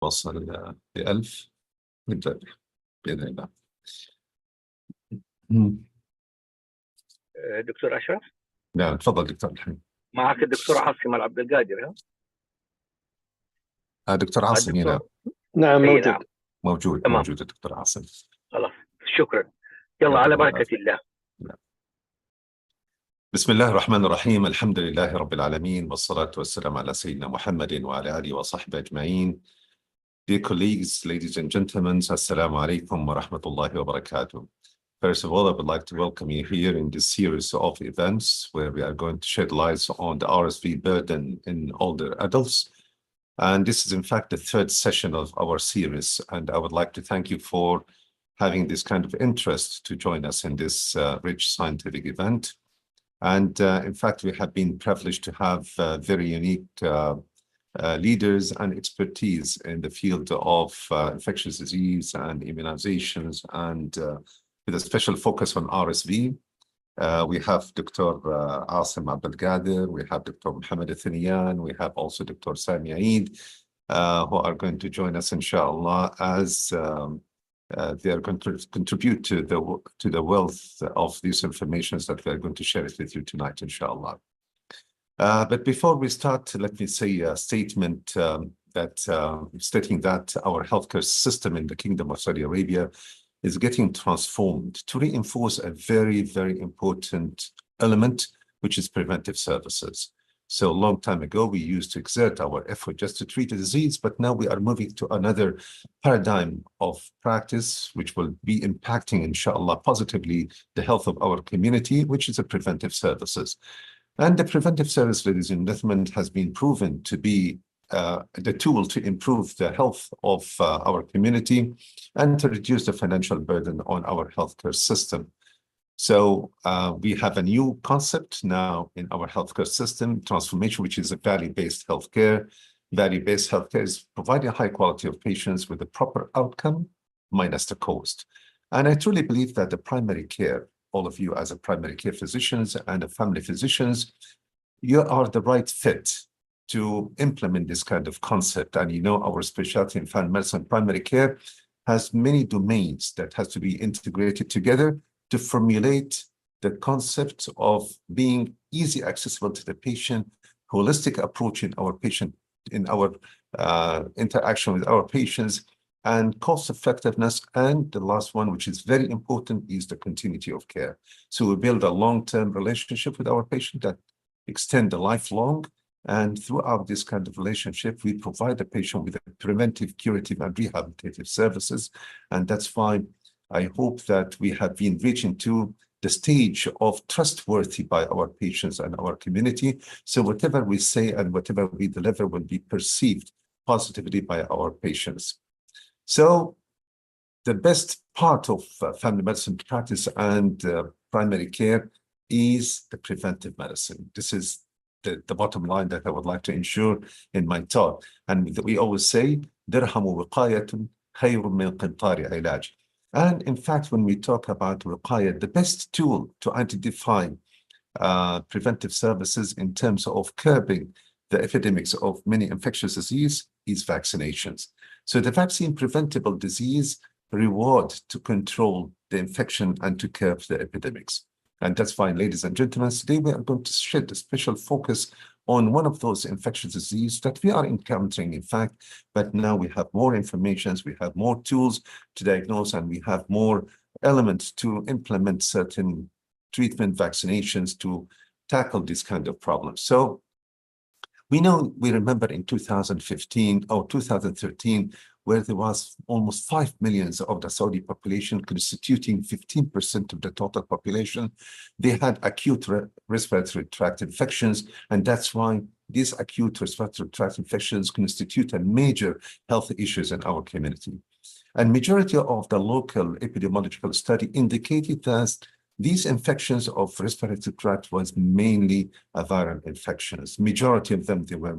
وصل ل1000 نبدأ بإذن الله. دكتور أشرف، نعم تفضل دكتور الحين. معك الدكتور عاصم عبد القادر. دكتور عاصم هنا. نعم موجود. نعم. موجود تمام. موجود الدكتور عاصم. خلاص شكرا. يلا على بركة الله. بسم الله الرحمن الرحيم. الحمد لله رب العالمين والصلاة والسلام على سيدنا محمد وعلى آله وصحبه أجمعين. Dear colleagues, ladies and gentlemen, Assalamu alaikum wa rahmatullahi wa barakatuh. First of all, I would like to welcome you here in this series of events where we are going to shed light on the RSV burden in older adults. And this is in fact the third session of our series. And I would like to thank you for having this kind of interest to join us in this rich scientific event. And in fact, we have been privileged to have very unique leaders and expertise in the field of infectious disease and immunizations, and with a special focus on RSV. We have Dr. Asim Abdelgader, we have Dr. Mohammed Athenian, we have also Dr. Sami Eid, who are going to join us, inshallah, as they are going to contribute to the wealth of these informations that we are going to share it with you tonight, inshallah. But before we start, let me say a statement stating that our healthcare system in the Kingdom of Saudi Arabia is getting transformed to reinforce a very, very important element, which is preventive services. So a long time ago, we used to exert our effort just to treat a disease, but now we are moving to another paradigm of practice, which will be impacting, inshallah, positively the health of our community, which is the preventive services. And the preventive service, ladies and gentlemen, has been proven to be the tool to improve the health of our community and to reduce the financial burden on our healthcare system. So we have a new concept now in our healthcare system, transformation, which is a value-based healthcare. Value-based healthcare is providing a high quality of patients with a proper outcome minus the cost. And I truly believe that the primary care, all of you as a primary care physicians and family physicians, you are the right fit to implement this kind of concept. And you know, our specialty in family medicine primary care has many domains that has to be integrated together to formulate the concept of being easy accessible to the patient, holistic approach in our patient, in our interaction with our patients, and cost effectiveness. And the last one, which is very important, is the continuity of care. So we build a long-term relationship with our patient that extend the lifelong. And throughout this kind of relationship, we provide the patient with preventive, curative, and rehabilitative services. And that's why I hope that we have been reaching to the stage of trustworthy by our patients and our community. So whatever we say and whatever we deliver will be perceived positively by our patients. So the best part of family medicine practice and primary care is the preventive medicine. This is the bottom line that I would like to ensure in my talk. And we always say, dirhamu wiqayatun khayrun min qintari ilaj. And in fact, when we talk about wiqaya, the best tool to identify preventive services in terms of curbing the epidemics of many infectious disease is vaccinations. So the vaccine preventable disease reward to control the infection and to curb the epidemics. And that's fine, ladies and gentlemen. Today we are going to shed a special focus on one of those infectious diseases that we are encountering, in fact, but now we have more information, we have more tools to diagnose, and we have more elements to implement certain treatment vaccinations to tackle this kind of problems. So we remember in 2015 or 2013, where there was almost 5 million of the Saudi population, constituting 15% of the total population. They had acute respiratory tract infections, and that's why these acute respiratory tract infections constitute a major health issues in our community. And majority of the local epidemiological study indicated that these infections of respiratory tract was mainly viral infections. Majority of them, they were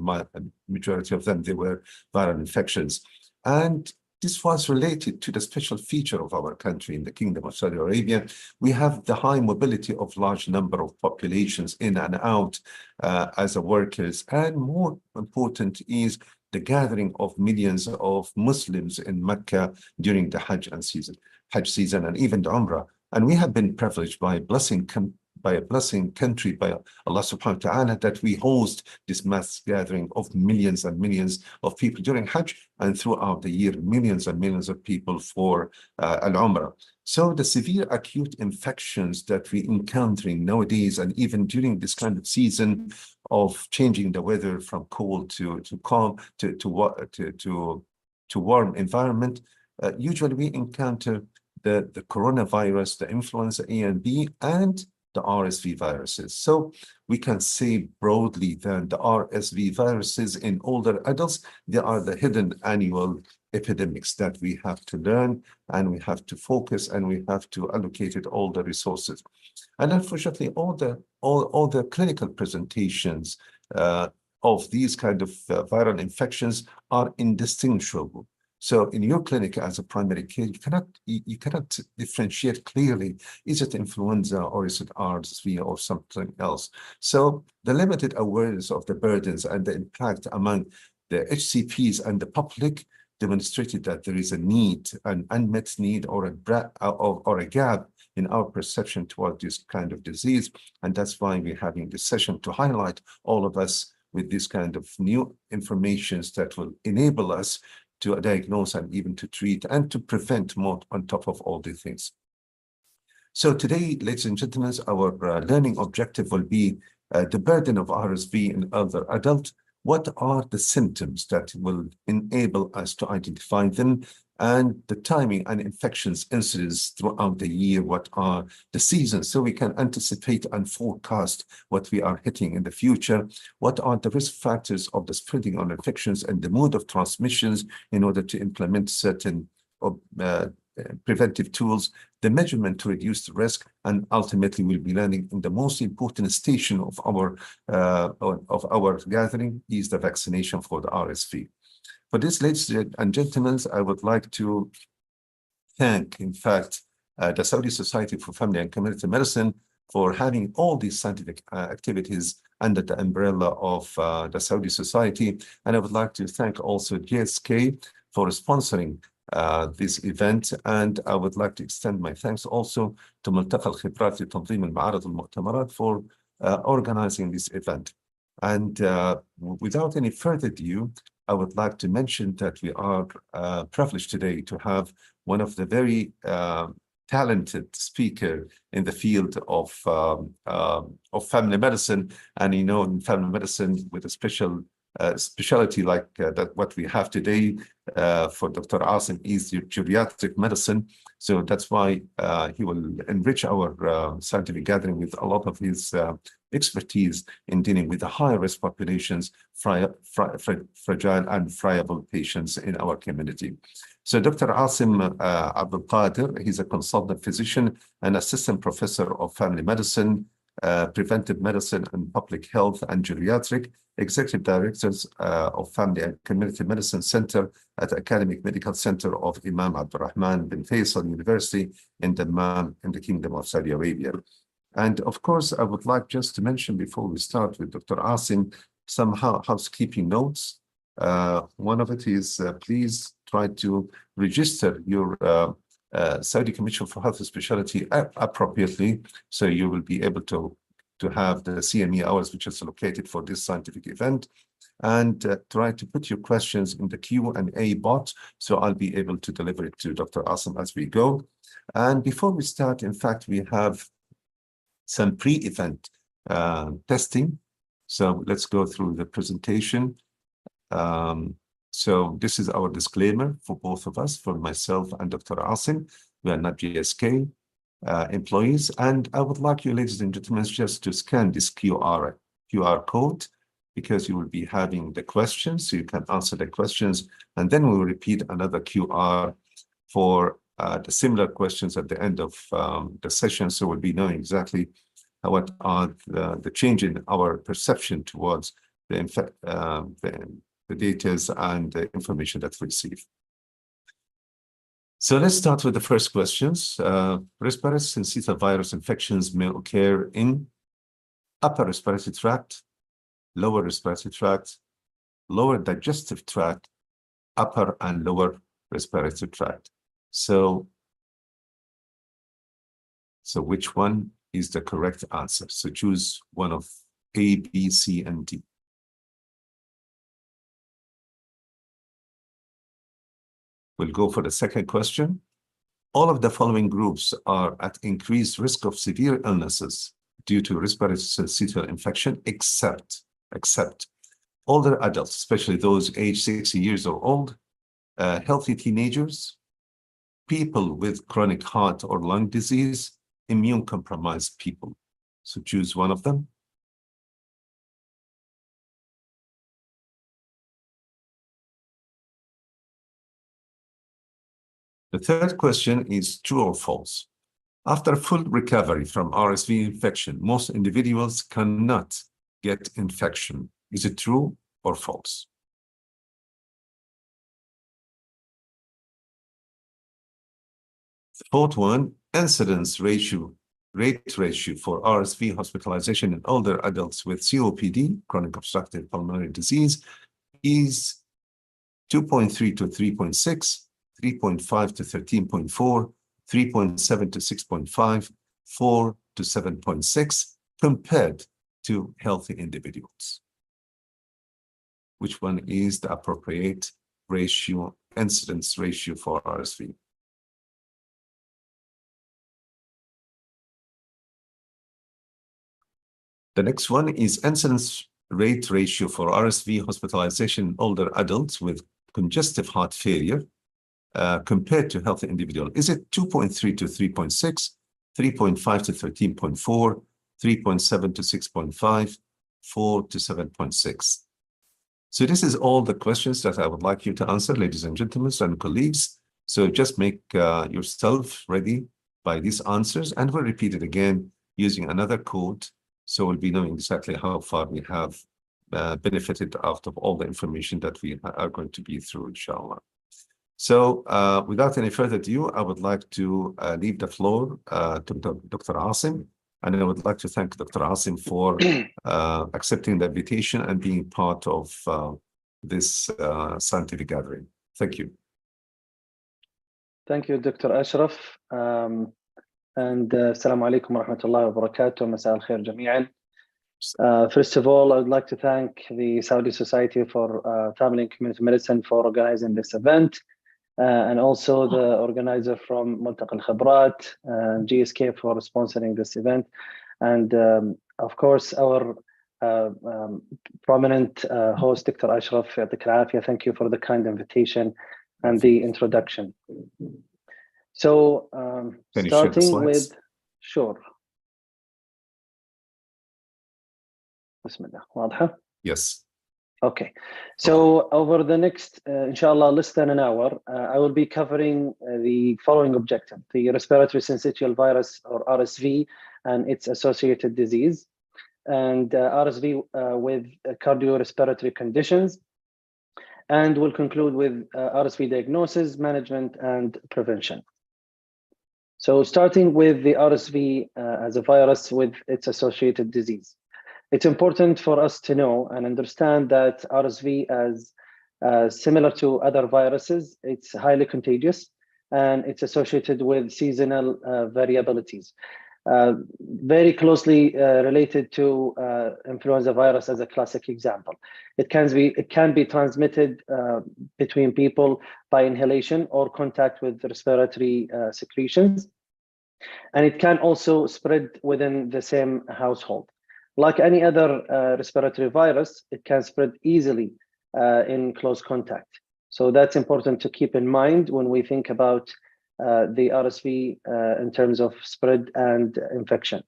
viral infections. And this was related to the special feature of our country in the Kingdom of Saudi Arabia. We have the high mobility of large number of populations in and out as workers. And more important is the gathering of millions of Muslims in Mecca during the Hajj season, and even the Umrah. And we have been privileged by a blessing country, by Allah subhanahu wa ta'ala, that we host this mass gathering of millions and millions of people during Hajj, and throughout the year, millions and millions of people for Al-Umrah. So the severe acute infections that we're encountering nowadays, and even during this kind of season of changing the weather from cold to calm to warm environment, usually we encounter the coronavirus, the influenza A and B, and the RSV viruses. So we can say broadly that the RSV viruses in older adults, they are the hidden annual epidemics that we have to learn, and we have to focus, and we have to allocate it all the resources. And unfortunately, all the clinical presentations of these kind of viral infections are indistinguishable. So in your clinic as a primary care, you cannot differentiate clearly, is it influenza or is it RSV or something else? So the limited awareness of the burdens and the impact among the HCPs and the public demonstrated that there is a need, an unmet need, or a gap in our perception toward this kind of disease. And that's why we're having this session to highlight all of us with this kind of new information that will enable us to diagnose and even to treat and to prevent more on top of all these things. So today, ladies and gentlemen, our learning objective will be the burden of RSV in elder adult. What are the symptoms that will enable us to identify them, and the timing and infections incidence throughout the year? What are the seasons, so we can anticipate and forecast what we are hitting in the future? What are the risk factors of the spreading of infections and the mode of transmissions in order to implement certain preventive tools, the measurement to reduce the risk, and ultimately we'll be learning in the most important station of our gathering is the vaccination for the RSV. For this, ladies and gentlemen, I would like to thank, in fact, the Saudi Society for Family and Community Medicine for having all these scientific activities under the umbrella of the Saudi Society. And I would like to thank also GSK for sponsoring this event, and I would like to extend my thanks also to ملتقى الخبرات لتنظيم المعارض والمؤتمرات for organizing this event. And without any further ado, I would like to mention that we are privileged today to have one of the very talented speaker in the field of family medicine, and in family medicine with a specialty like that what we have today for Dr. Asim is geriatric medicine. So that's why he will enrich our scientific gathering with a lot of his expertise in dealing with the high-risk populations, fragile and friable patients in our community. So Dr. Asim Abdul Qadir, he's a consultant physician and assistant professor of family medicine, preventive medicine and public health, and geriatric, executive directors of Family and Community Medicine Center at the Academic Medical Center of Imam Abdurrahman bin Faisal University in Dammam in the Kingdom of Saudi Arabia. And of course, I would like just to mention before we start with Dr. Asim some housekeeping notes. One of it is please try to register your Saudi Commission for Health Specialty appropriately, so you will be able to have the CME hours which is allocated for this scientific event, and try to put your questions in the Q&A bot, so I'll be able to deliver it to Dr. Asim as we go. And before we start, in fact, we have some pre-event testing. So let's go through the presentation. So this is our disclaimer for both of us, for myself and Dr. Asim. We are not GSK employees, and I would like you, ladies and gentlemen, just to scan this QR code, because you will be having the questions, so you can answer the questions, and then we'll repeat another QR for the similar questions at the end of the session, so we'll be knowing exactly what are the change in our perception towards the data and the information that we receive. So let's start with the first questions. Respiratory syncytial virus infections may occur in upper respiratory tract, lower respiratory tract, lower digestive tract, upper and lower respiratory tract. So which one is the correct answer? So choose one of A, B, C, and D. We'll go for the second question. All of the following groups are at increased risk of severe illnesses due to respiratory syncytial infection, except older adults, especially those aged 60 years or old, healthy teenagers, people with chronic heart or lung disease, immune-compromised people. So choose one of them. The third question is true or false. After full recovery from RSV infection, most individuals cannot get infection. Is it true or false? The fourth one, incidence rate ratio for RSV hospitalization in older adults with COPD, chronic obstructive pulmonary disease, is 2.3 to 3.6, 3.5 to 13.4, 3.7 to 6.5, 4 to 7.6, compared to healthy individuals. Which one is the appropriate ratio, incidence ratio for RSV? The next one is incidence rate ratio for RSV hospitalization in older adults with congestive heart failure compared to healthy individual. Is it 2.3 to 3.6, 3.5 to 13.4, 3.7 to 6.5, 4 to 7.6? So this is all the questions that I would like you to answer, ladies and gentlemen and colleagues. So just make yourself ready by these answers, and we'll repeat it again using another code. So we'll be knowing exactly how far we have benefited out of all the information that we are going to be through, inshallah. So without any further ado, I would like to leave the floor to Dr. Asim. And I would like to thank Dr. Asim for accepting the invitation and being part of this scientific gathering. Thank you. Thank you, Dr. Ashraf. Assalamu alaikum wa rahmatullahi wa barakatuh. Masa al-khair jami'an. First of all, I would like to thank the Saudi Society for Family and Community Medicine for organizing this event, and also the organizer from Multaqa al-Khibrat, GSK, for sponsoring this event, and of course our prominent host, Dr. Ashraf. Thank you for the kind invitation and the introduction. So starting with, sure. Bismillah. واضحة? Yes. Okay. So over the next, inshallah, less than an hour, I will be covering the following objective: the respiratory syncytial virus, or RSV, and its associated disease, and RSV with cardiorespiratory conditions. And we'll conclude with RSV diagnosis, management, and prevention. So starting with the RSV as a virus with its associated disease. It's important for us to know and understand that RSV, as similar to other viruses, it's highly contagious and it's associated with seasonal variabilities. Very closely related to influenza virus as a classic example. It can be transmitted between people by inhalation or contact with respiratory secretions, and it can also spread within the same household. Like any other respiratory virus, it can spread easily in close contact. So that's important to keep in mind when we think about the RSV in terms of spread and infection.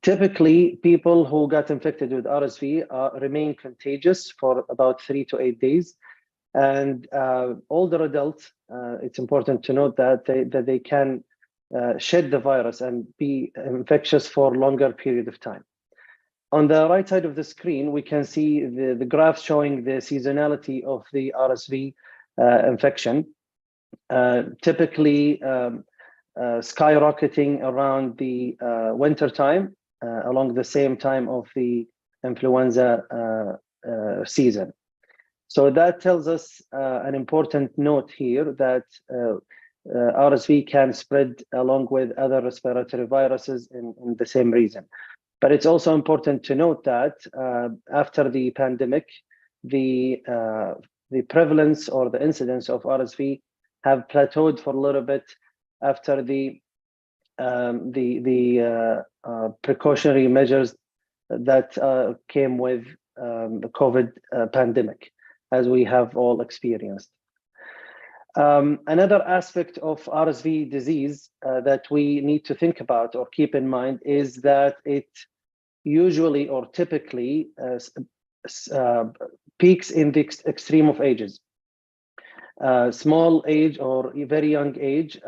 Typically, people who got infected with RSV remain contagious for about 3 to 8 days. And older adults, it's important to note that they can shed the virus and be infectious for a longer period of time. On the right side of the screen, we can see the graph showing the seasonality of the RSV infection. Typically skyrocketing around the winter time, along the same time of the influenza season. So that tells us an important note here that RSV can spread along with other respiratory viruses in the same region. But it's also important to note that after the pandemic, the prevalence or the incidence of RSV have plateaued for a little bit after the precautionary measures that came with the COVID pandemic, as we have all experienced. Another aspect of RSV disease that we need to think about or keep in mind is that it usually or typically peaks in the extreme of ages. Small age or very young age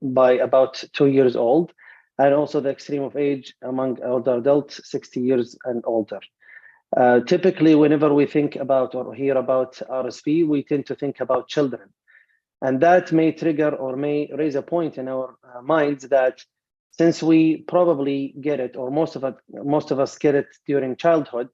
by about 2 years old, and also the extreme of age among older adults, 60 years and older. Typically, whenever we think about or hear about RSV, we tend to think about children. And that may trigger or may raise a point in our minds that since we probably get it, or most of us get it during childhood,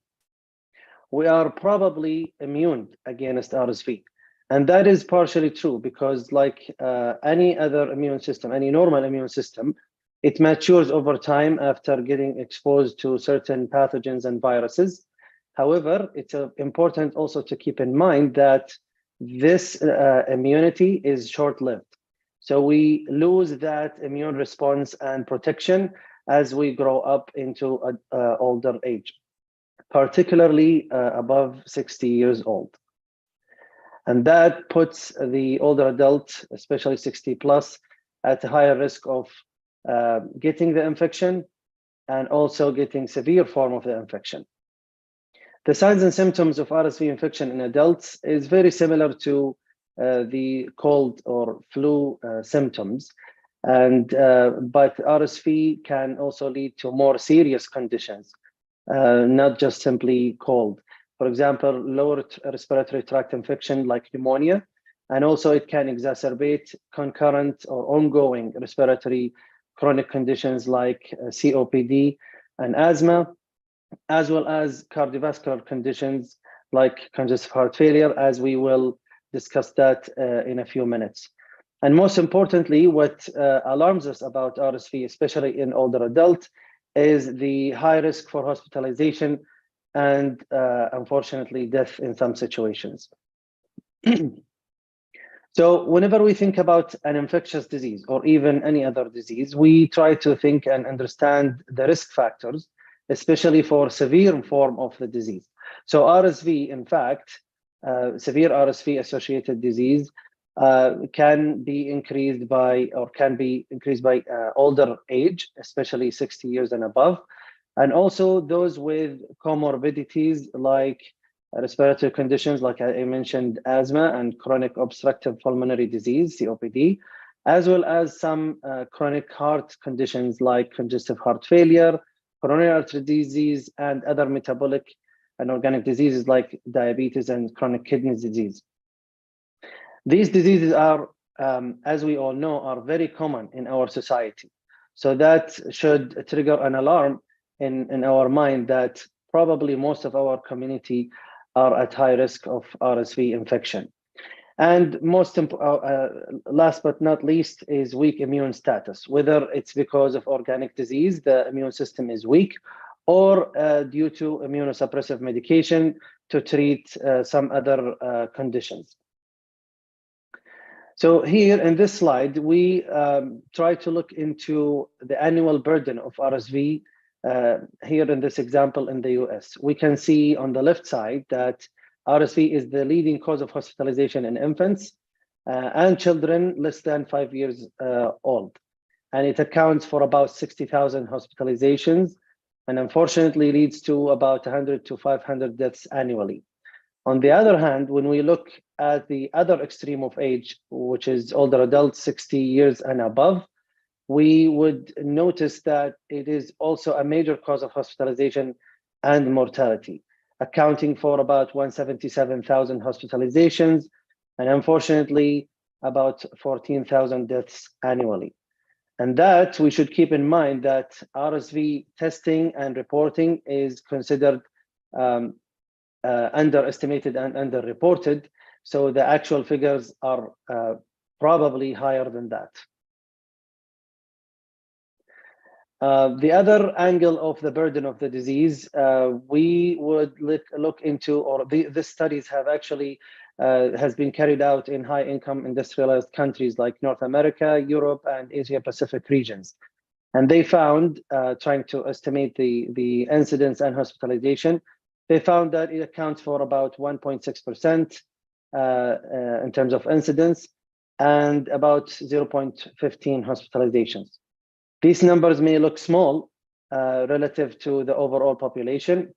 we are probably immune against RSV. And that is partially true because like any other immune system, any normal immune system, it matures over time after getting exposed to certain pathogens and viruses. However, it's important also to keep in mind that this immunity is short-lived. So we lose that immune response and protection as we grow up into an older age, particularly above 60 years old. And that puts the older adult, especially 60 plus, at a higher risk of getting the infection and also getting severe form of the infection. The signs and symptoms of RSV infection in adults is very similar to the cold or flu symptoms, and but RSV can also lead to more serious conditions, not just simply cold. For example, lower respiratory tract infection like pneumonia, and also it can exacerbate concurrent or ongoing respiratory chronic conditions like COPD and asthma, as well as cardiovascular conditions like congestive heart failure, as we will discuss that in a few minutes. And most importantly, what alarms us about RSV, especially in older adults, is the high risk for hospitalization and unfortunately death in some situations. So whenever we think about an infectious disease or even any other disease, we try to think and understand the risk factors, especially for severe form of the disease. So RSV, in fact, severe RSV associated disease can be increased by older age, especially 60 years and above, and also those with comorbidities like respiratory conditions, like I mentioned, asthma and chronic obstructive pulmonary disease, COPD, as well as some chronic heart conditions like congestive heart failure, coronary artery disease, and other metabolic and organic diseases like diabetes and chronic kidney disease. These diseases are, as we all know, are very common in our society. So that should trigger an alarm in our mind that probably most of our community are at high risk of RSV infection. And last but not least is weak immune status, whether it's because of organic disease, the immune system is weak, or due to immunosuppressive medication to treat some other conditions. So here in this slide, we try to look into the annual burden of RSV here in this example in the US. We can see on the left side that RSV is the leading cause of hospitalization in infants and children less than 5 years old. And it accounts for about 60,000 hospitalizations and unfortunately leads to about 100 to 500 deaths annually. On the other hand, when we look at the other extreme of age, which is older adults 60 years and above, we would notice that it is also a major cause of hospitalization and mortality, accounting for about 177,000 hospitalizations and unfortunately about 14,000 deaths annually. And that we should keep in mind that RSV testing and reporting is considered underestimated and underreported. So the actual figures are probably higher than that. The other angle of the burden of the disease, we would look into, or these studies have actually has been carried out in high-income industrialized countries like North America, Europe, and Asia-Pacific regions. And they found, trying to estimate the incidence and hospitalization, they found that it accounts for about 1.6% in terms of incidence and about 0.15 hospitalizations. These numbers may look small relative to the overall population.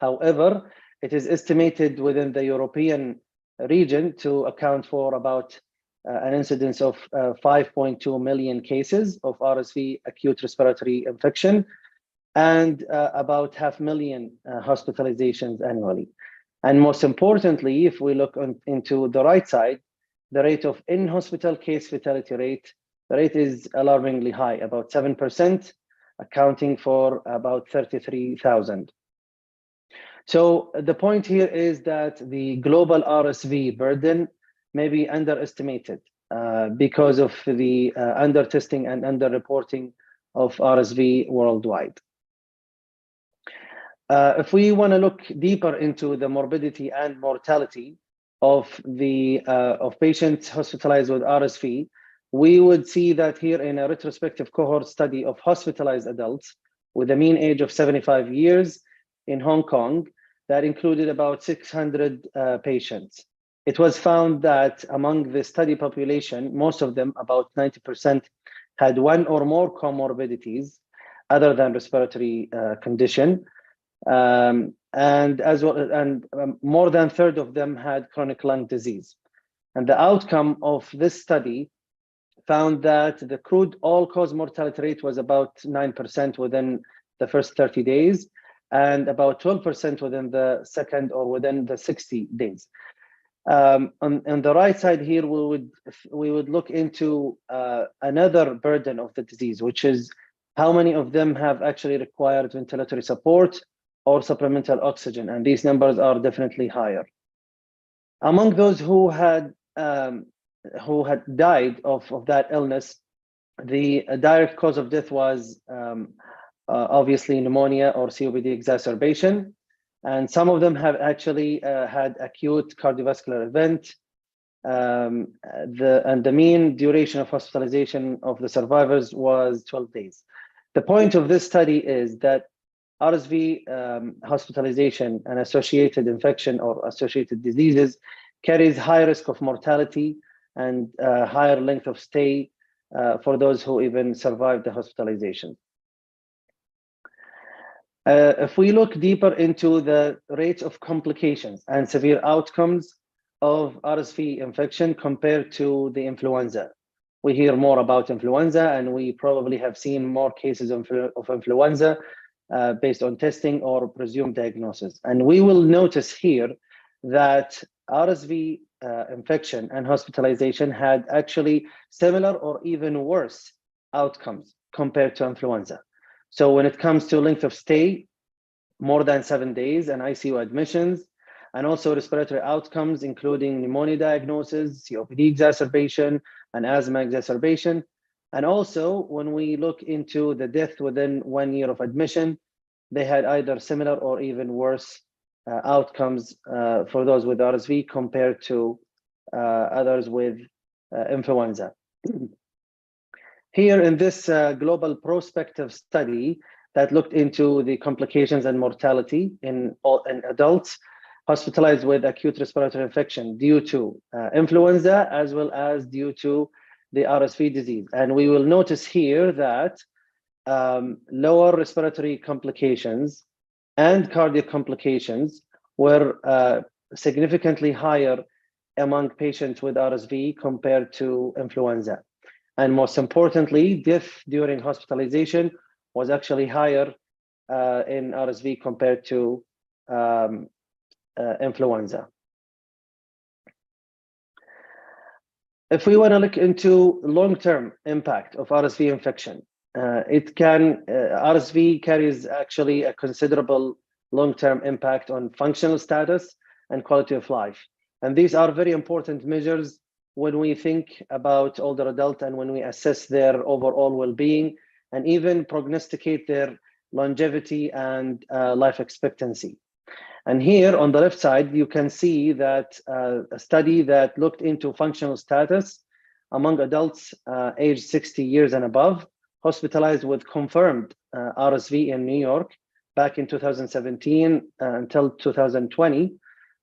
However, it is estimated within the European region to account for about an incidence of 5.2 million cases of RSV acute respiratory infection and about 500,000 hospitalizations annually. And most importantly, if we look into the right side, the rate of in-hospital case fatality rate, the rate is alarmingly high, about 7%, accounting for about 33,000. So the point here is that the global RSV burden may be underestimated because of the under-testing and under-reporting of RSV worldwide. If we want to look deeper into the morbidity and mortality of patients hospitalized with RSV, we would see that here in a retrospective cohort study of hospitalized adults with a mean age of 75 years in Hong Kong, that included about 600 patients. It was found that among the study population, most of them, about 90%, had one or more comorbidities other than respiratory condition. And more than a third of them had chronic lung disease. And the outcome of this study found that the crude all-cause mortality rate was about 9% within the first 30 days and about 12% within the second or within the 60 days. On the right side here, we would look into another burden of the disease, which is how many of them have actually required ventilatory support or supplemental oxygen, and these numbers are definitely higher. Among those who had died of that illness, the direct cause of death was obviously pneumonia or COPD exacerbation, and some of them have actually had acute cardiovascular event. And the mean duration of hospitalization of the survivors was 12 days. The point of this study is that RSV hospitalization and associated infection or associated diseases carries high risk of mortality and higher length of stay for those who even survive the hospitalization. If we look deeper into the rates of complications and severe outcomes of RSV infection compared to the influenza, we hear more about influenza, and we probably have seen more cases of influenza based on testing or presumed diagnosis. And we will notice here that RSV infection and hospitalization had actually similar or even worse outcomes compared to influenza. So when it comes to length of stay, more than 7 days and ICU admissions, and also respiratory outcomes, including pneumonia diagnosis, COPD exacerbation, and asthma exacerbation. And also when we look into the death within 1 year of admission, they had either similar or even worse outcomes for those with RSV compared to others with influenza. Here in this global prospective study that looked into the complications and mortality in adults hospitalized with acute respiratory infection due to influenza as well as due to the RSV disease. And we will notice here that lower respiratory complications and cardiac complications were significantly higher among patients with RSV compared to influenza. And most importantly, death during hospitalization was actually higher in RSV compared to influenza. If we want to look into long-term impact of RSV infection, RSV carries actually a considerable long-term impact on functional status and quality of life. And these are very important measures when we think about older adults and when we assess their overall well-being and even prognosticate their longevity and life expectancy. And here on the left side, you can see that a study that looked into functional status among adults aged 60 years and above, hospitalized with confirmed RSV in New York back in 2017 until 2020,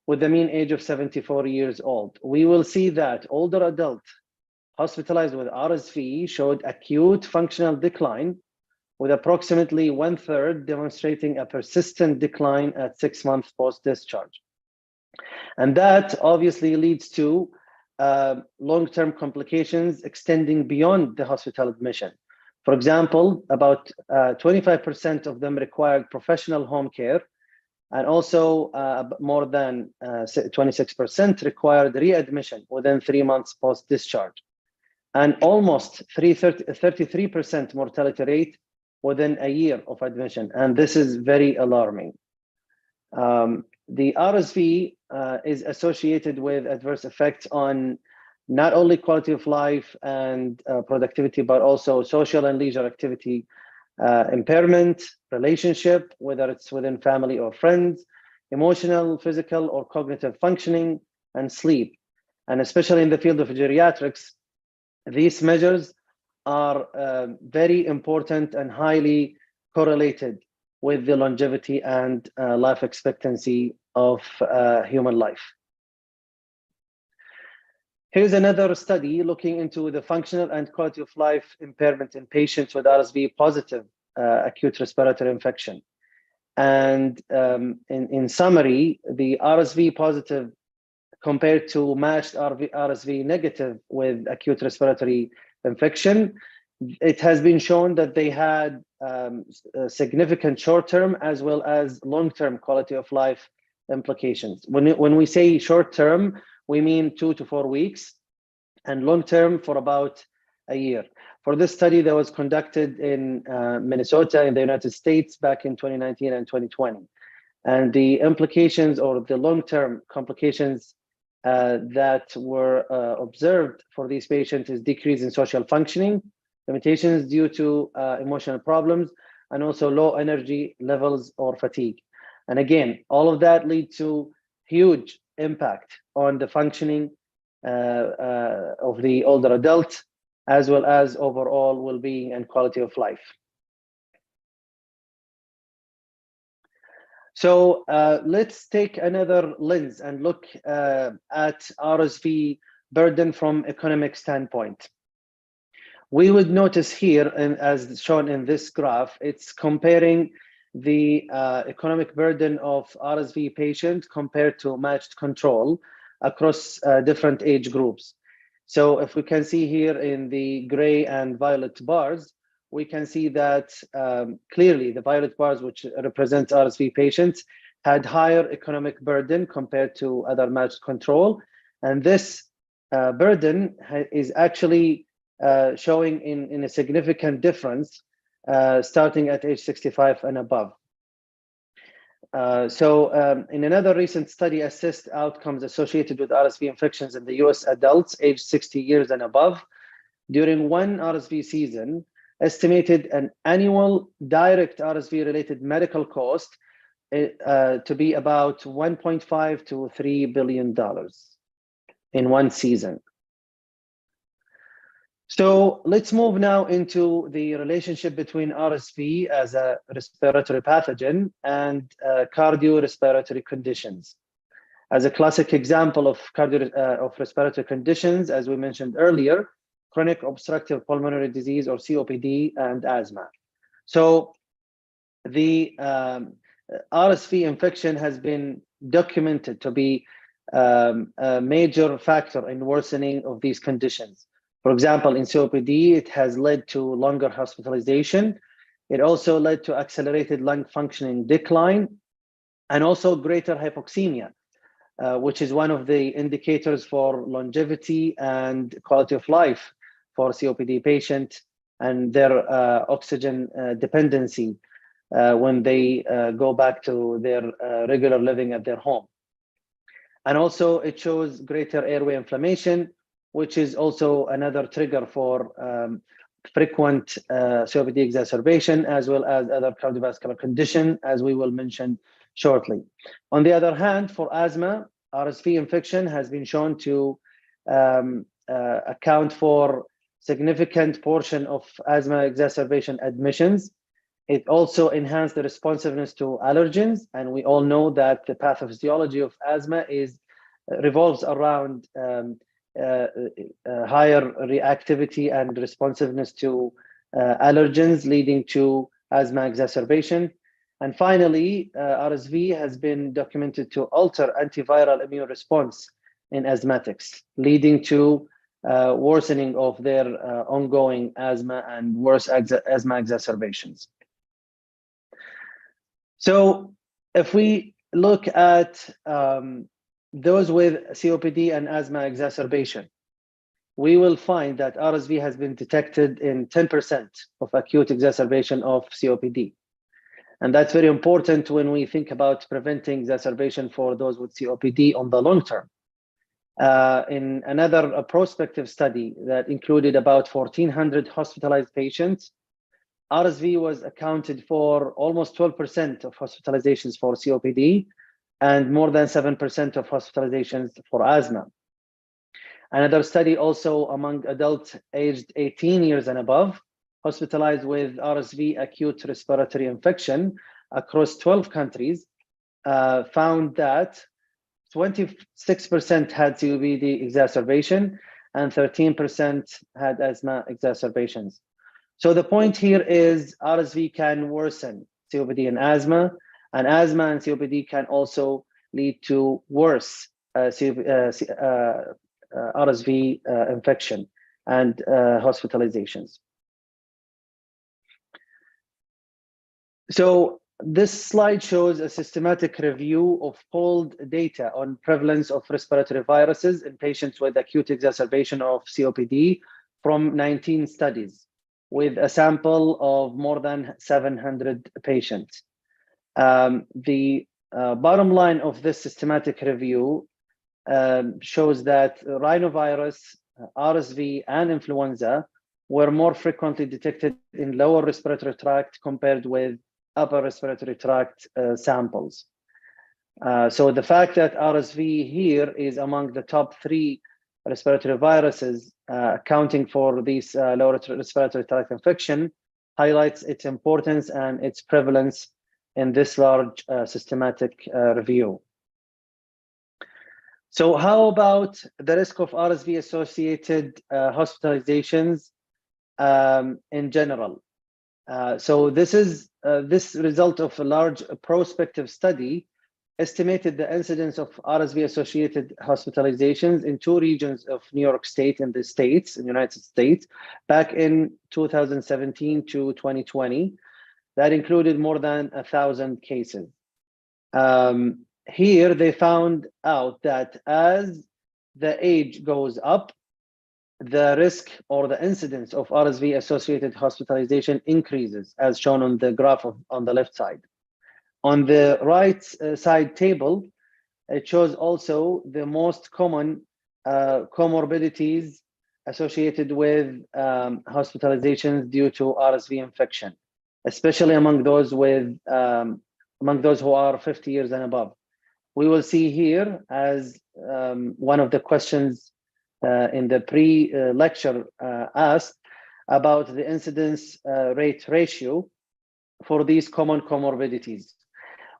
with the mean age of 74 years old. We will see that older adults hospitalized with RSV showed acute functional decline, with approximately 1/3 demonstrating a persistent decline at 6 months post-discharge. And that obviously leads to long-term complications extending beyond the hospital admission. For example, about 25% of them required professional home care, and also more than 26% required readmission within 3 months post-discharge, and almost 33% mortality rate within a year of admission, and this is very alarming. The RSV is associated with adverse effects on not only quality of life and productivity, but also social and leisure activity, impairment, relationship, whether it's within family or friends, emotional, physical, or cognitive functioning, and sleep. And especially in the field of geriatrics, these measures are very important and highly correlated with the longevity and life expectancy of human life. Here's another study looking into the functional and quality of life impairment in patients with RSV positive acute respiratory infection. And in summary, the RSV positive compared to matched RSV negative with acute respiratory infection, it has been shown that they had significant short-term as well as long-term quality of life implications. When we say short-term, we mean 2 to 4 weeks, and long-term for about a year. For this study that was conducted in Minnesota in the United States back in 2019 and 2020. And the implications or the long-term complications that were observed for these patients is decrease in social functioning, limitations due to emotional problems, and also low energy levels or fatigue. And again, all of that lead to huge impact on the functioning of the older adult, as well as overall well-being and quality of life. So let's take another lens and look at RSV burden from economic standpoint. We would notice here, and as shown in this graph, it's comparing the economic burden of RSV patients compared to matched control across different age groups. So if we can see here in the gray and violet bars, we can see that clearly the violet bars, which represent RSV patients, had higher economic burden compared to other matched control. And this burden is actually showing in a significant difference starting at age 65 and above. In another recent study assessed outcomes associated with RSV infections in the US adults aged 60 years and above, during one RSV season, estimated an annual direct RSV related medical cost to be about $1.5 to $3 billion in one season. So let's move now into the relationship between RSV as a respiratory pathogen and cardiorespiratory conditions. As a classic example of respiratory conditions, as we mentioned earlier, chronic obstructive pulmonary disease or COPD and asthma. So the RSV infection has been documented to be a major factor in worsening of these conditions. For example, in COPD, it has led to longer hospitalization. It also led to accelerated lung functioning decline and also greater hypoxemia, which is one of the indicators for longevity and quality of life for COPD patients and their oxygen dependency. when they go back to their regular living at their home. And also it shows greater airway inflammation, which is also another trigger for frequent COPD exacerbation, as well as other cardiovascular condition, as we will mention shortly. On the other hand, for asthma, RSV infection has been shown to account for significant portion of asthma exacerbation admissions. It also enhanced the responsiveness to allergens, and we all know that the pathophysiology of asthma revolves around higher reactivity and responsiveness to allergens, leading to asthma exacerbation. And finally, RSV has been documented to alter antiviral immune response in asthmatics, leading to worsening of their ongoing asthma and worse asthma exacerbations. So if we look at those with COPD and asthma exacerbation, we will find that RSV has been detected in 10% of acute exacerbation of COPD. And that's very important when we think about preventing exacerbation for those with COPD on the long term. In another prospective study that included about 1,400 hospitalized patients, RSV was accounted for almost 12% of hospitalizations for COPD and more than 7% of hospitalizations for asthma. Another study also among adults aged 18 years and above, hospitalized with RSV acute respiratory infection across 12 countries, found that 26% had COPD exacerbation and 13% had asthma exacerbations. So the point here is RSV can worsen COPD and asthma and COPD can also lead to worse RSV infection and hospitalizations. So this slide shows a systematic review of pooled data on prevalence of respiratory viruses in patients with acute exacerbation of COPD from 19 studies with a sample of more than 700 patients. The bottom line of this systematic review shows that rhinovirus, RSV, and influenza were more frequently detected in lower respiratory tract compared with upper respiratory tract samples. So the fact that RSV here is among the top 3 respiratory viruses accounting for these lower respiratory tract infection highlights its importance and its prevalence in this large systematic review. So how about the risk of RSV-associated hospitalizations in general? So this result of a large prospective study estimated the incidence of RSV-associated hospitalizations in 2 regions of New York State in the States, in the United States, back in 2017 to 2020. That included more than 1,000 cases. Here they found out that as the age goes up, the risk or the incidence of RSV-associated hospitalization increases, as shown on the graph on the left side. On the right side table, it shows also the most common comorbidities associated with hospitalizations due to RSV infection, especially among those who are 50 years and above. We will see here as one of the questions in the pre-lecture asked about the incidence rate ratio for these common comorbidities.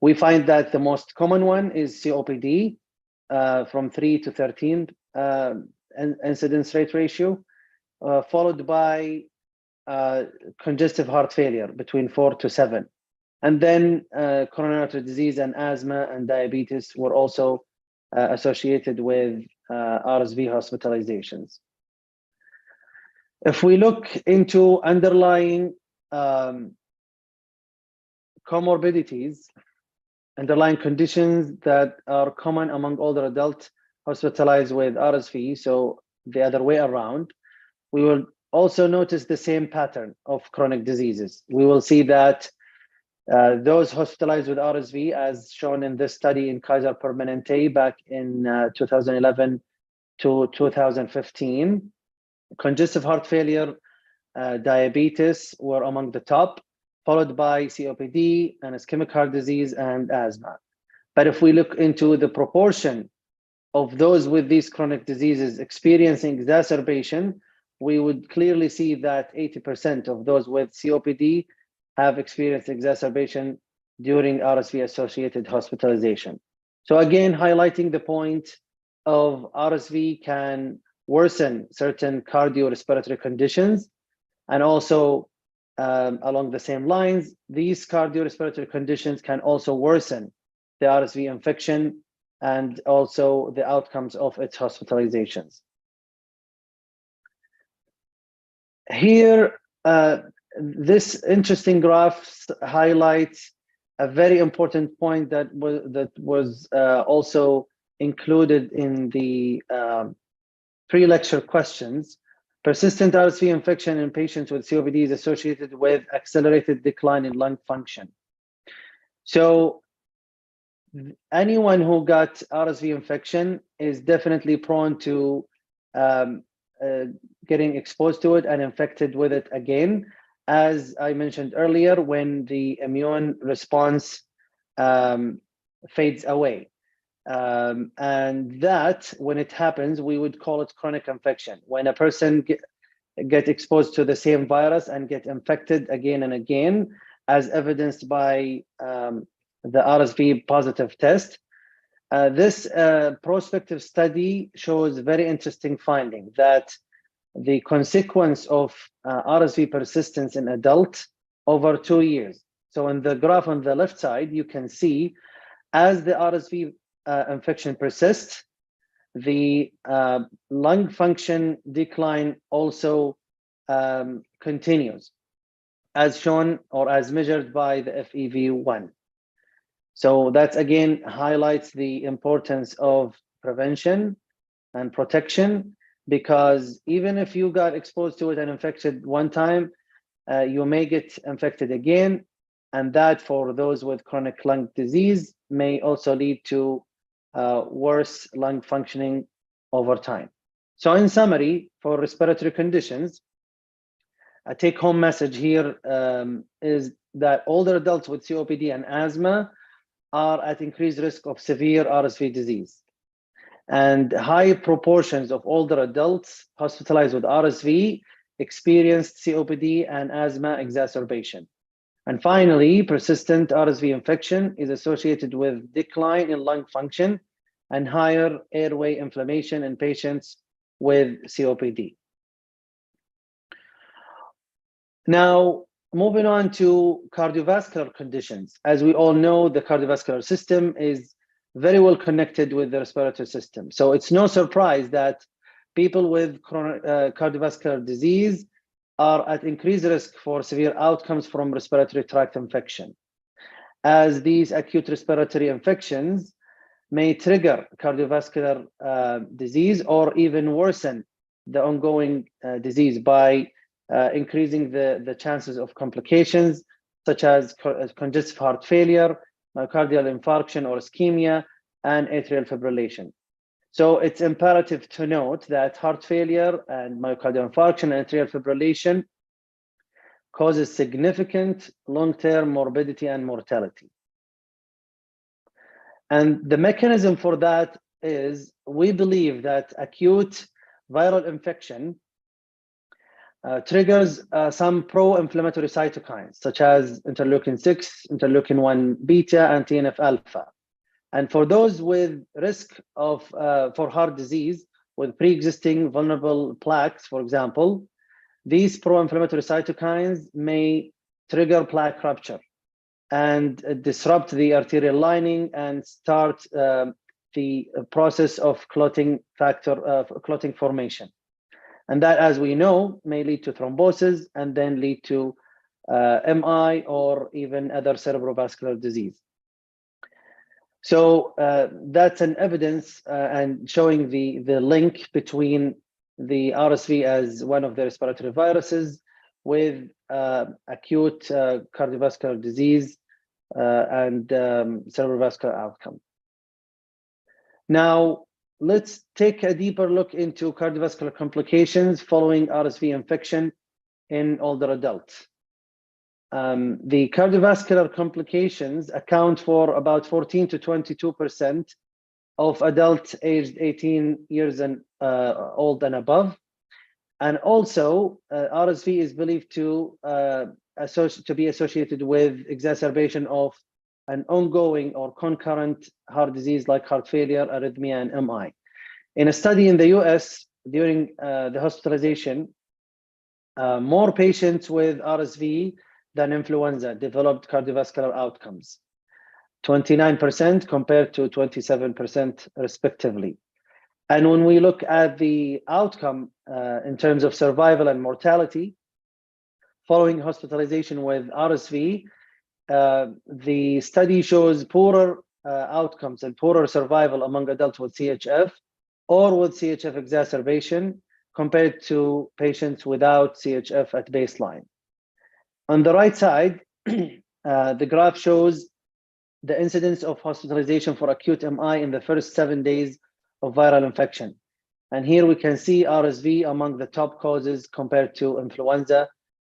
We find that the most common one is COPD from 3 to 13 incidence rate ratio, followed by congestive heart failure between 4 to 7. And then coronary artery disease and asthma and diabetes were also associated with RSV hospitalizations. If we look into underlying comorbidities, underlying conditions that are common among older adults hospitalized with RSV, so the other way around, we will also notice the same pattern of chronic diseases. We will see that Those hospitalized with RSV, as shown in this study in Kaiser Permanente back in 2011 to 2015, congestive heart failure, diabetes were among the top, followed by COPD and ischemic heart disease and asthma. But if we look into the proportion of those with these chronic diseases experiencing exacerbation, we would clearly see that 80% of those with COPD have experienced exacerbation during RSV-associated hospitalization. So again, highlighting the point of RSV can worsen certain cardiorespiratory conditions, and also along the same lines, these cardiorespiratory conditions can also worsen the RSV infection and also the outcomes of its hospitalizations. Here, this interesting graph highlights a very important point that was also included in the pre-lecture questions. Persistent RSV infection in patients with COPD is associated with accelerated decline in lung function. So anyone who got RSV infection is definitely prone to getting exposed to it and infected with it again, as I mentioned earlier, when the immune response fades away. And that, when it happens, we would call it chronic infection. When a person get exposed to the same virus and get infected again and again, as evidenced by the RSV positive test. This prospective study shows very interesting finding that the consequence of RSV persistence in adults over 2 years. So in the graph on the left side, you can see as the RSV infection persists, the lung function decline also continues, as shown or as measured by the FEV1. So that again highlights the importance of prevention and protection, because even if you got exposed to it and infected one time, you may get infected again, and that for those with chronic lung disease may also lead to worse lung functioning over time. So in summary, for respiratory conditions, a take-home message here is that older adults with COPD and asthma are at increased risk of severe RSV disease. And high proportions of older adults hospitalized with RSV experienced COPD and asthma exacerbation. And finally, persistent RSV infection is associated with decline in lung function and higher airway inflammation in patients with COPD. Now, moving on to cardiovascular conditions. As we all know, the cardiovascular system is very well connected with the respiratory system. So it's no surprise that people with cardiovascular disease are at increased risk for severe outcomes from respiratory tract infection, as these acute respiratory infections may trigger cardiovascular disease or even worsen the ongoing disease by increasing the chances of complications such as congestive heart failure, myocardial infarction or ischemia, and atrial fibrillation. So it's imperative to note that heart failure and myocardial infarction and atrial fibrillation causes significant long-term morbidity and mortality. And the mechanism for that is, we believe that acute viral infection triggers some pro-inflammatory cytokines, such as interleukin-6, interleukin-1 beta, and TNF-alpha. And for those with risk of for heart disease with pre-existing vulnerable plaques, for example, these pro-inflammatory cytokines may trigger plaque rupture and disrupt the arterial lining and start the process of clotting formation. And that, as we know, may lead to thrombosis and then lead to MI or even other cerebrovascular disease. So that's an evidence and showing the link between the RSV as one of the respiratory viruses with acute cardiovascular disease and cerebrovascular outcome. Now, let's take a deeper look into cardiovascular complications following RSV infection in older adults. The cardiovascular complications account for about 14 to 22% of adults aged 18 years and old and above. And also, RSV is believed to be associated with exacerbation of an ongoing or concurrent heart disease like heart failure, arrhythmia, and MI. In a study in the US, during the hospitalization, more patients with RSV than influenza developed cardiovascular outcomes, 29% compared to 27% respectively. And when we look at the outcome in terms of survival and mortality following hospitalization with RSV, the study shows poorer outcomes and poorer survival among adults with CHF or with CHF exacerbation compared to patients without CHF at baseline. On the right side, the graph shows the incidence of hospitalization for acute MI in the first 7 days of viral infection. And here we can see RSV among the top causes compared to influenza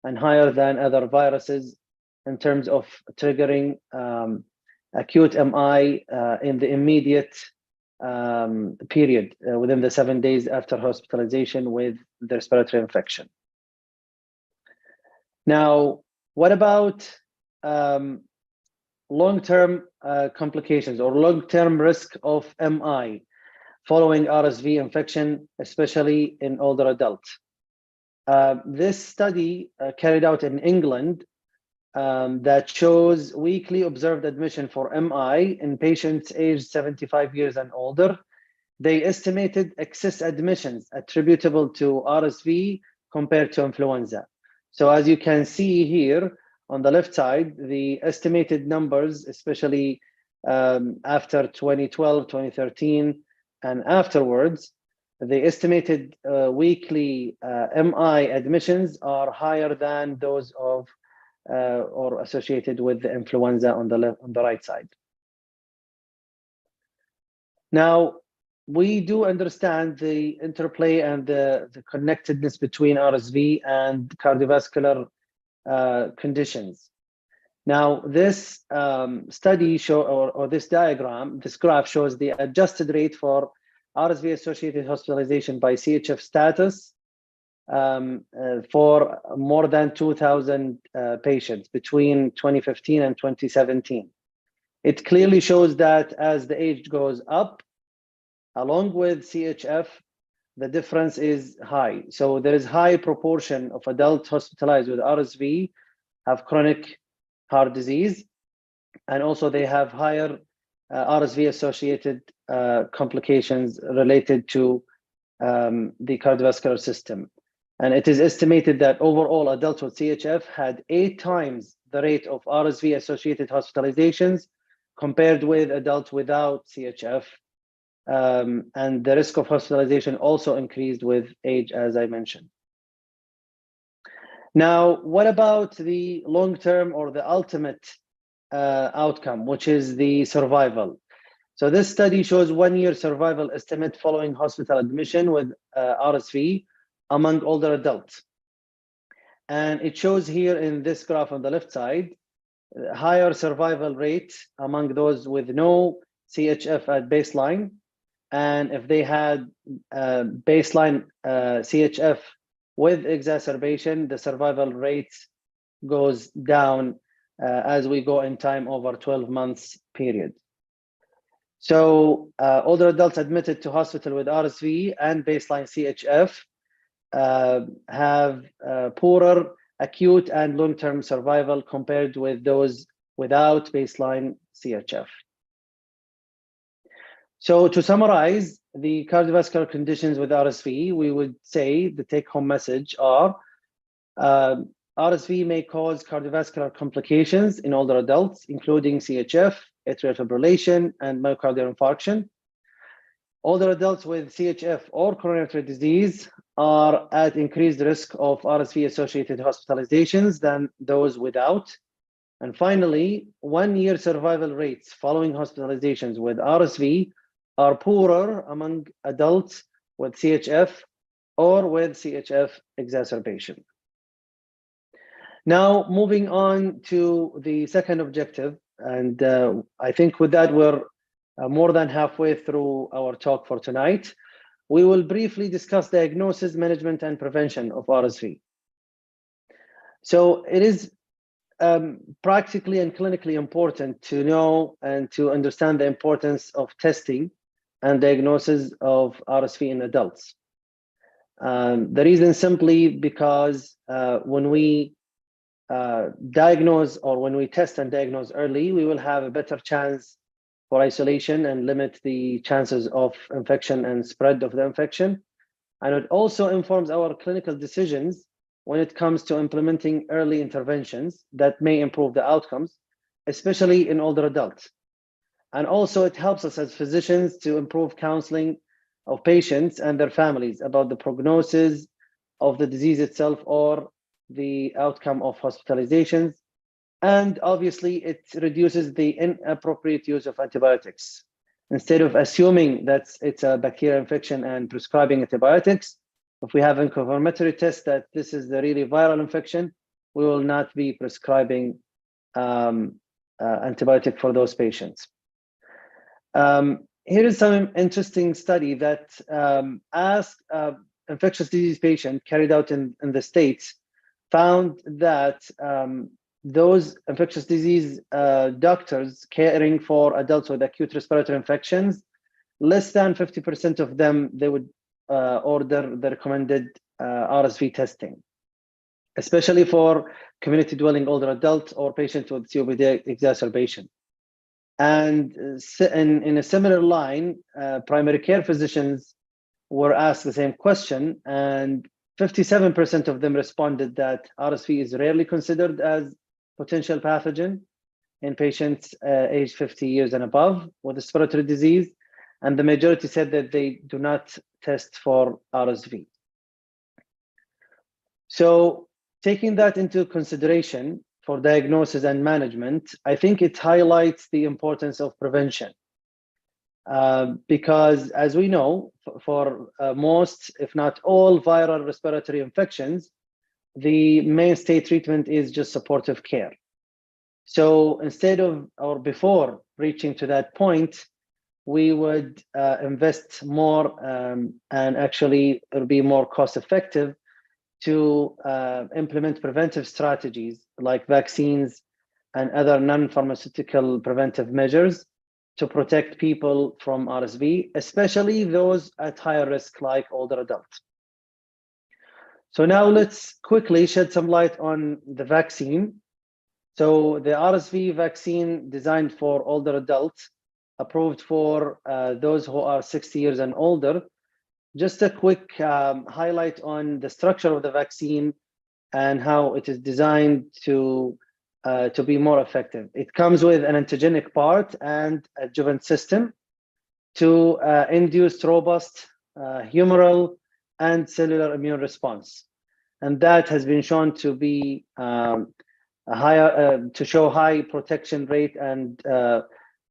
and higher than other viruses in terms of triggering acute MI in the immediate period within the 7 days after hospitalization with the respiratory infection. Now, what about long-term complications or long-term risk of MI following RSV infection, especially in older adults? This study carried out in England that shows weekly observed admission for MI in patients aged 75 years and older. They estimated excess admissions attributable to RSV compared to influenza. So as you can see here on the left side, the estimated numbers, especially after 2012, 2013, and afterwards, the estimated weekly MI admissions are higher than those of or associated with the influenza on the right side. Now, we do understand the interplay and the connectedness between RSV and cardiovascular conditions. Now, this study or this diagram, this graph shows the adjusted rate for RSV-associated hospitalization by CHF status for more than 2,000 patients between 2015 and 2017. It clearly shows that as the age goes up, along with CHF, the difference is high. So there is high proportion of adults hospitalized with RSV have chronic heart disease, and also they have higher RSV-associated complications related to the cardiovascular system. And it is estimated that overall adults with CHF had 8 times the rate of RSV-associated hospitalizations compared with adults without CHF. And the risk of hospitalization also increased with age, as I mentioned. Now, what about the long-term or the ultimate outcome, which is the survival? So this study shows 1-year survival estimate following hospital admission with RSV among older adults. And it shows here in this graph on the left side, higher survival rate among those with no CHF at baseline. And if they had baseline CHF with exacerbation, the survival rate goes down as we go in time over 12 months period. So older adults admitted to hospital with RSV and baseline CHF have poorer acute and long-term survival compared with those without baseline CHF. So to summarize the cardiovascular conditions with RSV, we would say the take-home message are RSV may cause cardiovascular complications in older adults, including CHF, atrial fibrillation, and myocardial infarction. Older adults with CHF or coronary artery disease are at increased risk of RSV-associated hospitalizations than those without. And finally, 1-year survival rates following hospitalizations with RSV are poorer among adults with CHF or with CHF exacerbation. Now, moving on to the second objective, and I think with that, we're more than halfway through our talk for tonight. We will briefly discuss diagnosis, management, and prevention of RSV. So it is practically and clinically important to know and to understand the importance of testing and diagnosis of RSV in adults. The reason simply because when we diagnose, or when we test and diagnose early, we will have a better chance for isolation and limit the chances of infection and spread of the infection. And it also informs our clinical decisions when it comes to implementing early interventions that may improve the outcomes, especially in older adults. And also it helps us as physicians to improve counseling of patients and their families about the prognosis of the disease itself or the outcome of hospitalizations. And obviously it reduces the inappropriate use of antibiotics. Instead of assuming that it's a bacterial infection and prescribing antibiotics, if we have a confirmatory test that this is the really viral infection, we will not be prescribing antibiotic for those patients. Here is some interesting study that asked infectious disease patient carried out in the States, found that those infectious disease doctors caring for adults with acute respiratory infections, less than 50% of them, they would order the recommended RSV testing, especially for community dwelling older adults or patients with COPD exacerbation. And in a similar line, primary care physicians were asked the same question, and 57% of them responded that RSV is rarely considered as potential pathogen in patients aged 50 years and above with respiratory disease. And the majority said that they do not test for RSV. So taking that into consideration for diagnosis and management, I think it highlights the importance of prevention. Because as we know, for most, if not all viral respiratory infections, the mainstay treatment is just supportive care. So instead of, or before reaching to that point, we would invest more and actually it'll be more cost effective to implement preventive strategies like vaccines and other non-pharmaceutical preventive measures to protect people from RSV, especially those at higher risk like older adults. So now let's quickly shed some light on the vaccine. So the RSV vaccine designed for older adults, approved for those who are 60 years and older. Just a quick highlight on the structure of the vaccine and how it is designed to be more effective. It comes with an antigenic part and a adjuvant system to induce robust humoral and cellular immune response. And that has been shown to be to show high protection rate and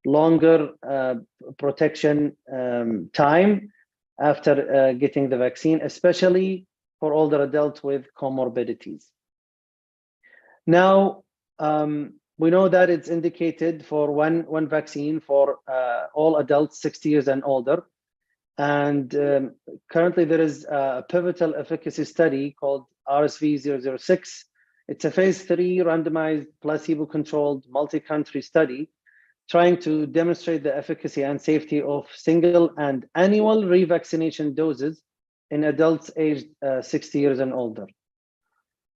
longer protection time after getting the vaccine, especially for older adults with comorbidities. Now, we know that it's indicated for one vaccine for all adults 60 years and older. And currently there is a pivotal efficacy study called RSV 006. It's a phase 3 randomized placebo-controlled multi-country study trying to demonstrate the efficacy and safety of single and annual revaccination doses in adults aged 60 years and older.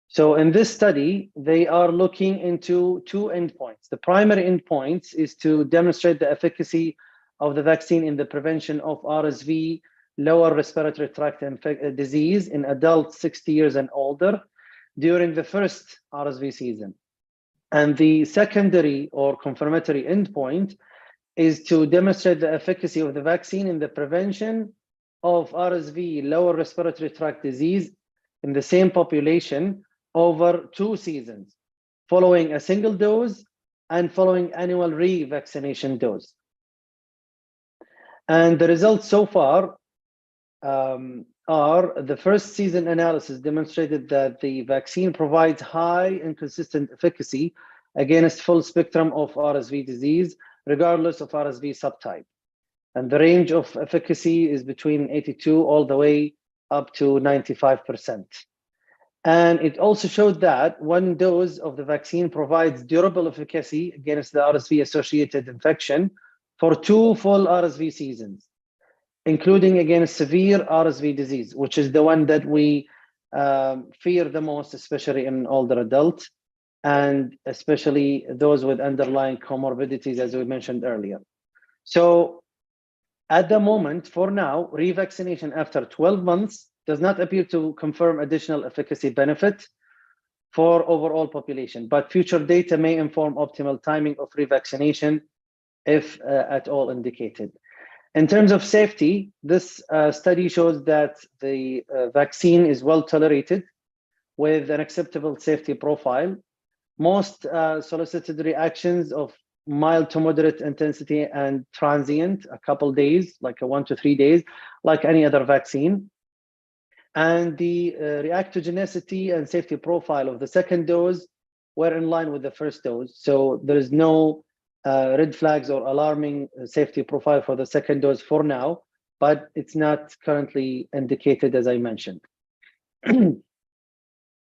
So in this study, they are looking into two endpoints. The primary endpoint is to demonstrate the efficacy of the vaccine in the prevention of RSV, lower respiratory tract disease in adults 60 years and older during the first RSV season. And the secondary or confirmatory endpoint is to demonstrate the efficacy of the vaccine in the prevention of RSV, lower respiratory tract disease in the same population over 2 seasons, following a single dose and following annual revaccination dose. And the results so far are the first season analysis demonstrated that the vaccine provides high and consistent efficacy against full spectrum of RSV disease, regardless of RSV subtype. And the range of efficacy is between 82 all the way up to 95%. And it also showed that one dose of the vaccine provides durable efficacy against the RSV-associated infection for 2 full RSV seasons, including against severe RSV disease, which is the one that we fear the most, especially in older adults, and especially those with underlying comorbidities, as we mentioned earlier. So at the moment, for now, revaccination after 12 months does not appear to confirm additional efficacy benefit for overall population, but future data may inform optimal timing of revaccination if at all indicated. In terms of safety, this study shows that the vaccine is well tolerated with an acceptable safety profile. Most solicited reactions of mild to moderate intensity and transient, a couple days, like 1 to 3 days, like any other vaccine. And the reactogenicity and safety profile of the second dose were in line with the first dose. So there is no red flags or alarming safety profile for the second dose for now, but it's not currently indicated, as I mentioned.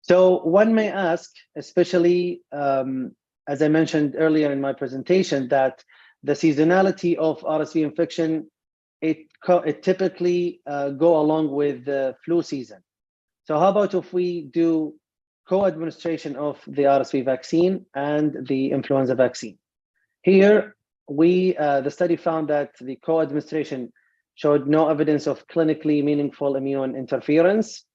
So one may ask, especially as I mentioned earlier in my presentation, that the seasonality of RSV infection, it typically go along with the flu season. So how about if we do co-administration of the RSV vaccine and the influenza vaccine? Here, the study found that the co-administration showed no evidence of clinically meaningful immune interference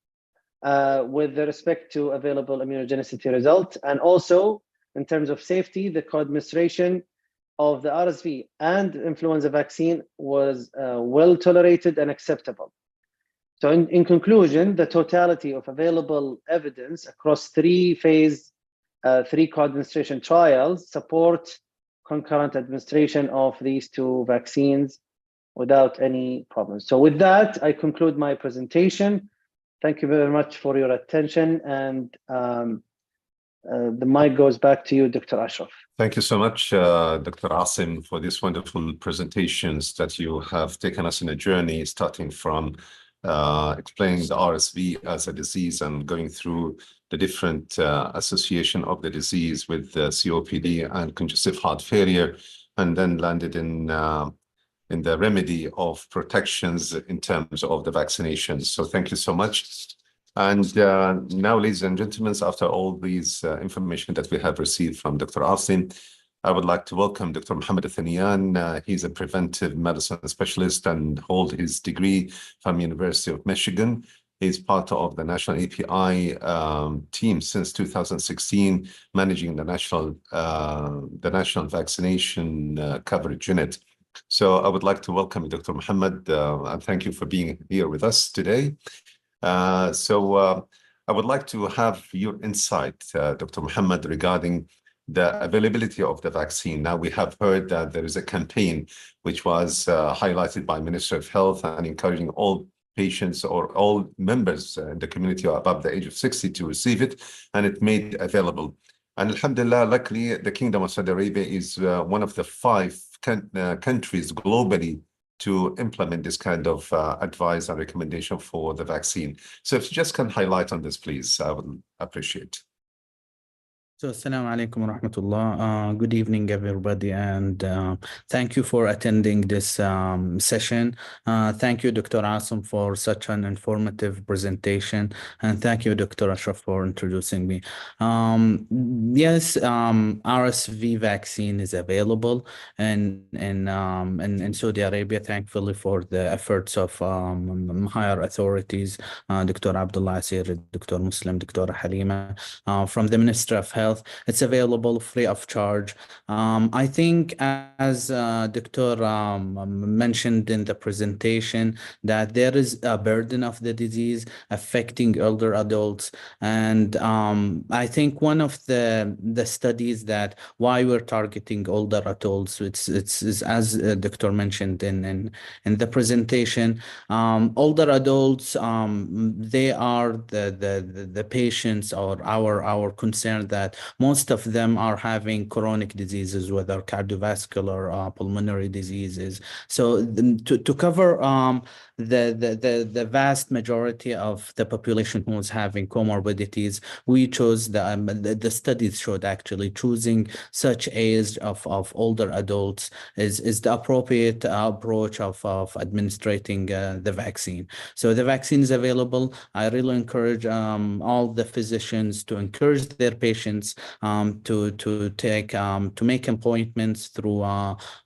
with respect to available immunogenicity results. And also, in terms of safety, the co-administration of the RSV and influenza vaccine was well tolerated and acceptable. So in conclusion, the totality of available evidence across 3 phase 3 co-administration trials support concurrent administration of these 2 vaccines without any problems. So with that, I conclude my presentation. Thank you very much for your attention, and the mic goes back to you, Dr. Ashraf. Thank you so much, Dr. Asim, for these wonderful presentations that you have taken us in a journey, starting from explaining the RSV as a disease and going through the different association of the disease with COPD and congestive heart failure, and then landed in the remedy of protections in terms of the vaccinations. So thank you so much. And now, ladies and gentlemen, after all these information that we have received from Dr. Asim, I would like to welcome Dr. Mohammed Athanian. He's a preventive medicine specialist and holds his degree from University of Michigan. He's part of the National API team since 2016, managing the national vaccination coverage unit. So I would like to welcome Dr. Mohammed and thank you for being here with us today. I would like to have your insight, Dr. Mohammed, regarding the availability of the vaccine. Now, we have heard that there is a campaign which was highlighted by Ministry of Health and encouraging all patients or all members in the community above the age of 60 to receive it, and it made available. And alhamdulillah, luckily, the Kingdom of Saudi Arabia is one of the 5 countries globally to implement this kind of advice and recommendation for the vaccine. So if you just can highlight on this, please, I would appreciate. So, assalamu alaikum wa rahmatullah. Good evening, everybody, and thank you for attending this session. Thank you, Dr. Asim, for such an informative presentation, and thank you, Dr. Ashraf, for introducing me. Yes, RSV vaccine is available in Saudi Arabia, thankfully, for the efforts of higher authorities, Dr. Abdullah Asir, Dr. Muslim, Dr. Halima, from the Ministry of Health, health. It's available free of charge. I think as Dr. mentioned in the presentation, that there is a burden of the disease affecting older adults. And I think one of the studies that why we're targeting older adults, it's as Dr. mentioned in the presentation, older adults, they are the patients or our concern that most of them are having chronic diseases, whether cardiovascular, pulmonary diseases. So to cover the vast majority of the population who is having comorbidities, we chose the studies showed actually choosing such age of older adults is the appropriate approach of administrating the vaccine. So the vaccine is available. I really encourage all the physicians to encourage their patients to make appointments through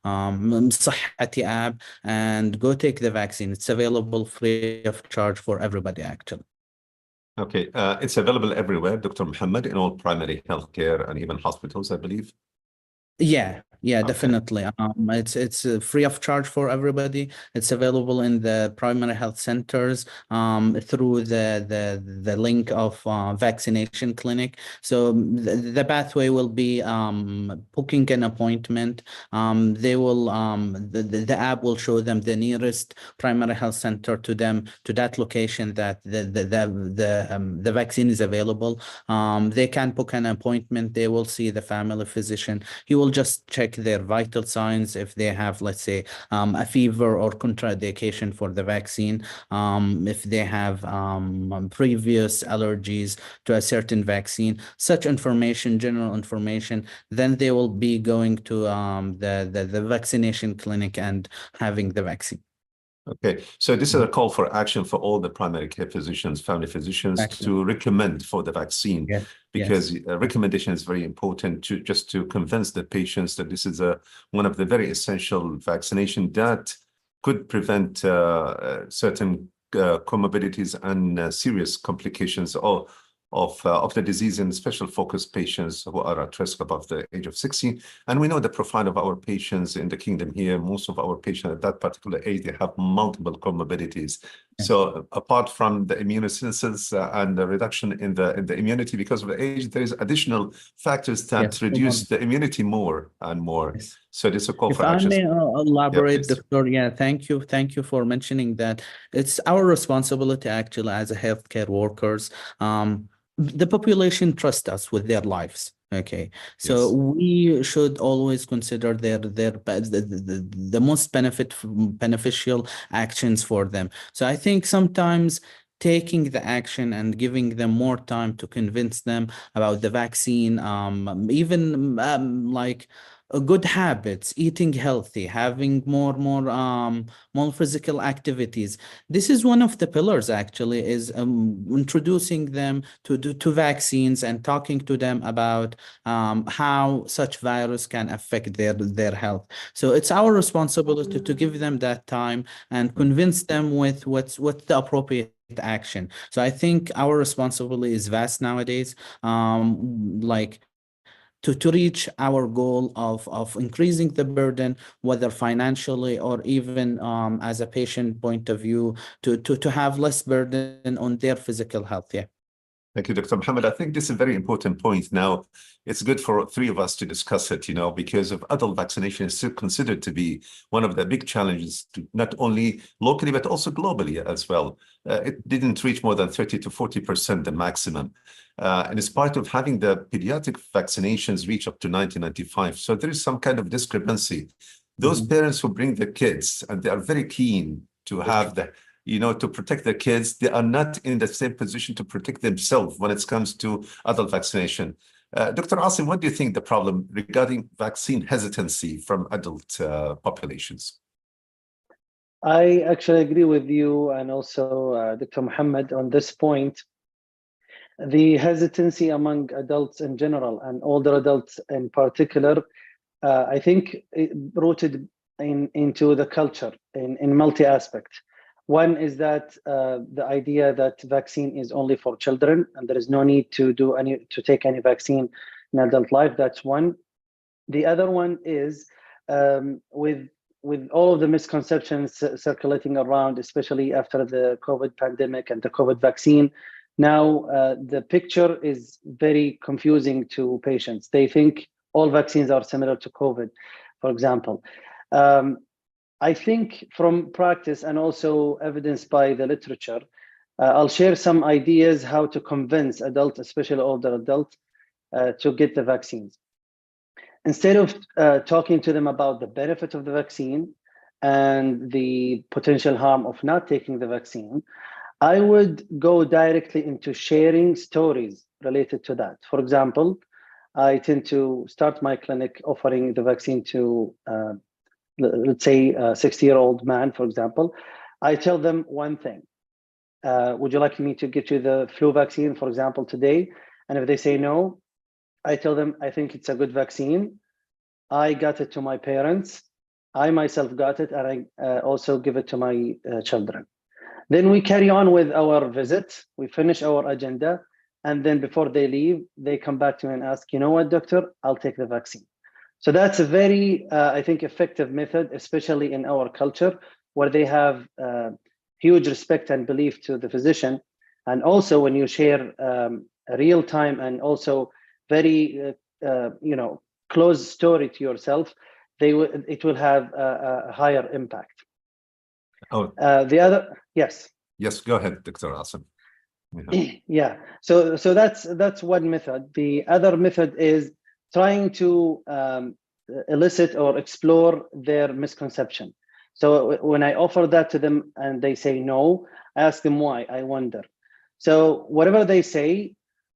صحتي app and go take the vaccine. It's available free of charge for everybody, actually. Okay, it's available everywhere, Dr. Muhammad, in all primary healthcare and even hospitals, I believe. Yeah, Okay. definitely. It's free of charge for everybody. It's available in the primary health centers through the link of vaccination clinic. So the pathway will be booking an appointment. They will the app will show them the nearest primary health center to them, to that location that the vaccine is available. They can book an appointment. They will see the family physician. He will just check their vital signs if they have, let's say, a fever or contraindication for the vaccine, if they have previous allergies to a certain vaccine, such information, general information, then they will be going to the vaccination clinic and having the vaccine. Okay, so this is a call for action for all the primary care physicians, family physicians to recommend for the vaccine, because recommendation is very important to just to convince the patients that this is one of the very essential vaccination that could prevent certain comorbidities and serious complications of the disease, in special focus patients who are at risk above the age of 60. And we know the profile of our patients in the kingdom here. Most of our patients at that particular age, they have multiple comorbidities. So apart from the immunosenescence and the reduction in the immunity because of the age, there is additional factors that reduce the immunity more and more. So this is a call for action. If I may elaborate, Doctor, thank you for mentioning that. It's our responsibility actually as a healthcare workers. The population trusts us with their lives. Okay, so we should always consider the most beneficial actions for them. So I think sometimes taking the action and giving them more time to convince them about the vaccine, even like good habits, eating healthy, having more physical activities. This is one of the pillars actually, is introducing them to vaccines and talking to them about how such virus can affect their health. So it's our responsibility to give them that time and convince them with what's the appropriate action. So I think our responsibility is vast nowadays. Like to reach our goal of increasing the burden, whether financially or even as a patient point of view, to have less burden on their physical health. Thank you, Dr. Muhammad. I think this is a very important point. Now, it's good for three of us to discuss it, because of adult vaccination is still considered to be one of the big challenges, not only locally, but also globally as well. It didn't reach more than 30 to 40%, the maximum. And in spite of having the pediatric vaccinations reach up to 1995. So there is some kind of discrepancy. Those parents who bring their kids, and they are very keen to have to protect their kids, they are not in the same position to protect themselves when it comes to adult vaccination. Dr. Asim, what do you think the problem regarding vaccine hesitancy from adult populations? I actually agree with you and also Dr. Muhammad on this point. The hesitancy among adults in general and older adults in particular, I think it rooted into the culture in multi-aspect. One is that the idea that vaccine is only for children and there is no need to take any vaccine in adult life. That's one. The other one is with all of the misconceptions circulating around, especially after the COVID pandemic and the COVID vaccine. Now, the picture is very confusing to patients. They think all vaccines are similar to COVID, for example. I think from practice and also evidenced by the literature, I'll share some ideas how to convince adults, especially older adults, to get the vaccines. Instead of talking to them about the benefit of the vaccine and the potential harm of not taking the vaccine, I would go directly into sharing stories related to that. For example, I tend to start my clinic offering the vaccine to, let's say, a 60-year-old man, for example. I tell them one thing. Would you like me to get you the flu vaccine, for example, today? And if they say no, I tell them, I think it's a good vaccine. I got it to my parents. I myself got it, and I also give it to my children. Then we carry on with our visit. We finish our agenda. And then before they leave, they come back to me and ask, you know what, doctor, I'll take the vaccine. So that's a very, I think, effective method, especially in our culture, where they have huge respect and belief to the physician. And also when you share a real time and also very, close story to yourself, it will have a higher impact. Oh, the other, yes. Yes, go ahead, Dr. Asim. Yeah. So that's one method. The other method is trying to elicit or explore their misconception. So when I offer that to them and they say no, I ask them why. I wonder. So whatever they say,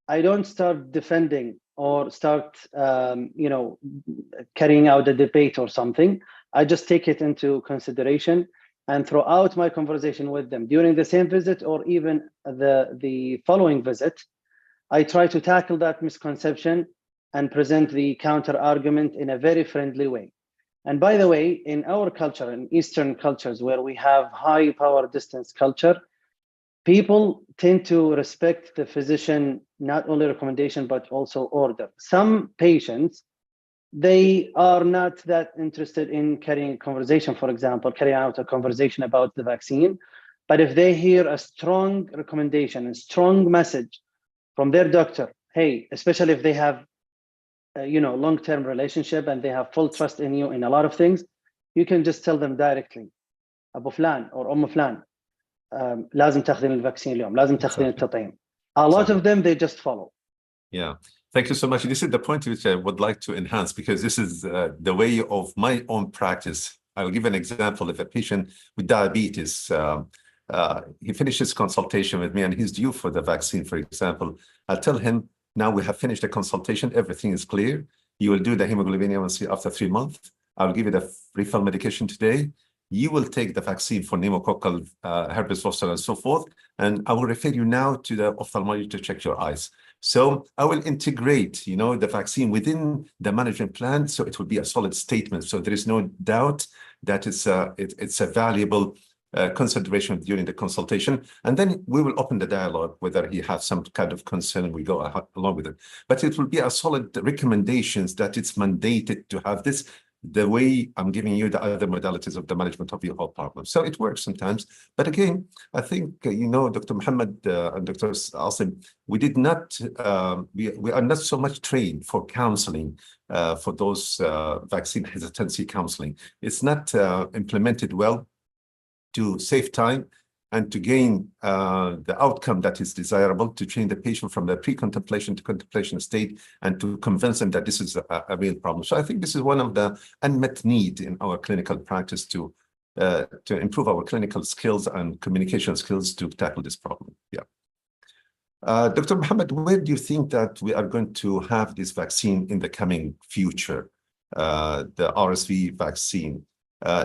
I don't start defending or start carrying out a debate or something. I just take it into consideration. And throughout my conversation with them, during the same visit or even the following visit, I try to tackle that misconception and present the counter argument in a very friendly way. And by the way, in our culture, in Eastern cultures where we have high power distance culture, people tend to respect the physician, not only recommendation, but also order. Some patients, they are not that interested in carrying a conversation, for example, carrying out a conversation about the vaccine. But if they hear a strong recommendation, a strong message from their doctor, hey, especially if they have long-term relationship and they have full trust in you in a lot of things, you can just tell them directly, Abu Flan or Flan, لازم تاخذين الفاكسين اليوم، لازم تاخذين التطعيم. A lot of them, they just follow. Yeah. Thank you so much. This is the point which I would like to enhance, because this is the way of my own practice. I'll give an example. If a patient with diabetes, he finishes consultation with me and he's due for the vaccine, for example, I'll tell him, now we have finished the consultation, everything is clear. You will do the hemoglobin A1C after 3 months. I'll give you the refill medication today. You will take the vaccine for pneumococcal herpes zoster and so forth, and I will refer you now to the ophthalmologist to check your eyes. So I will integrate, the vaccine within the management plan, so it will be a solid statement. So there is no doubt that it's a valuable consideration during the consultation. And then we will open the dialogue, whether he has some kind of concern, we go along with it. But it will be a solid recommendations that it's mandated to have this, the way I'm giving you the other modalities of the management of your whole problem. So it works sometimes. But again, I think, Dr. Muhammad and Dr. Asim, we did not, we are not so much trained for counseling, for those vaccine hesitancy counseling. It's not implemented well to save time and to gain the outcome that is desirable, to change the patient from the pre-contemplation to contemplation state, and to convince them that this is a real problem. So I think this is one of the unmet need in our clinical practice to improve our clinical skills and communication skills to tackle this problem. Yeah. Dr. Muhammad, where do you think that we are going to have this vaccine in the coming future, the RSV vaccine?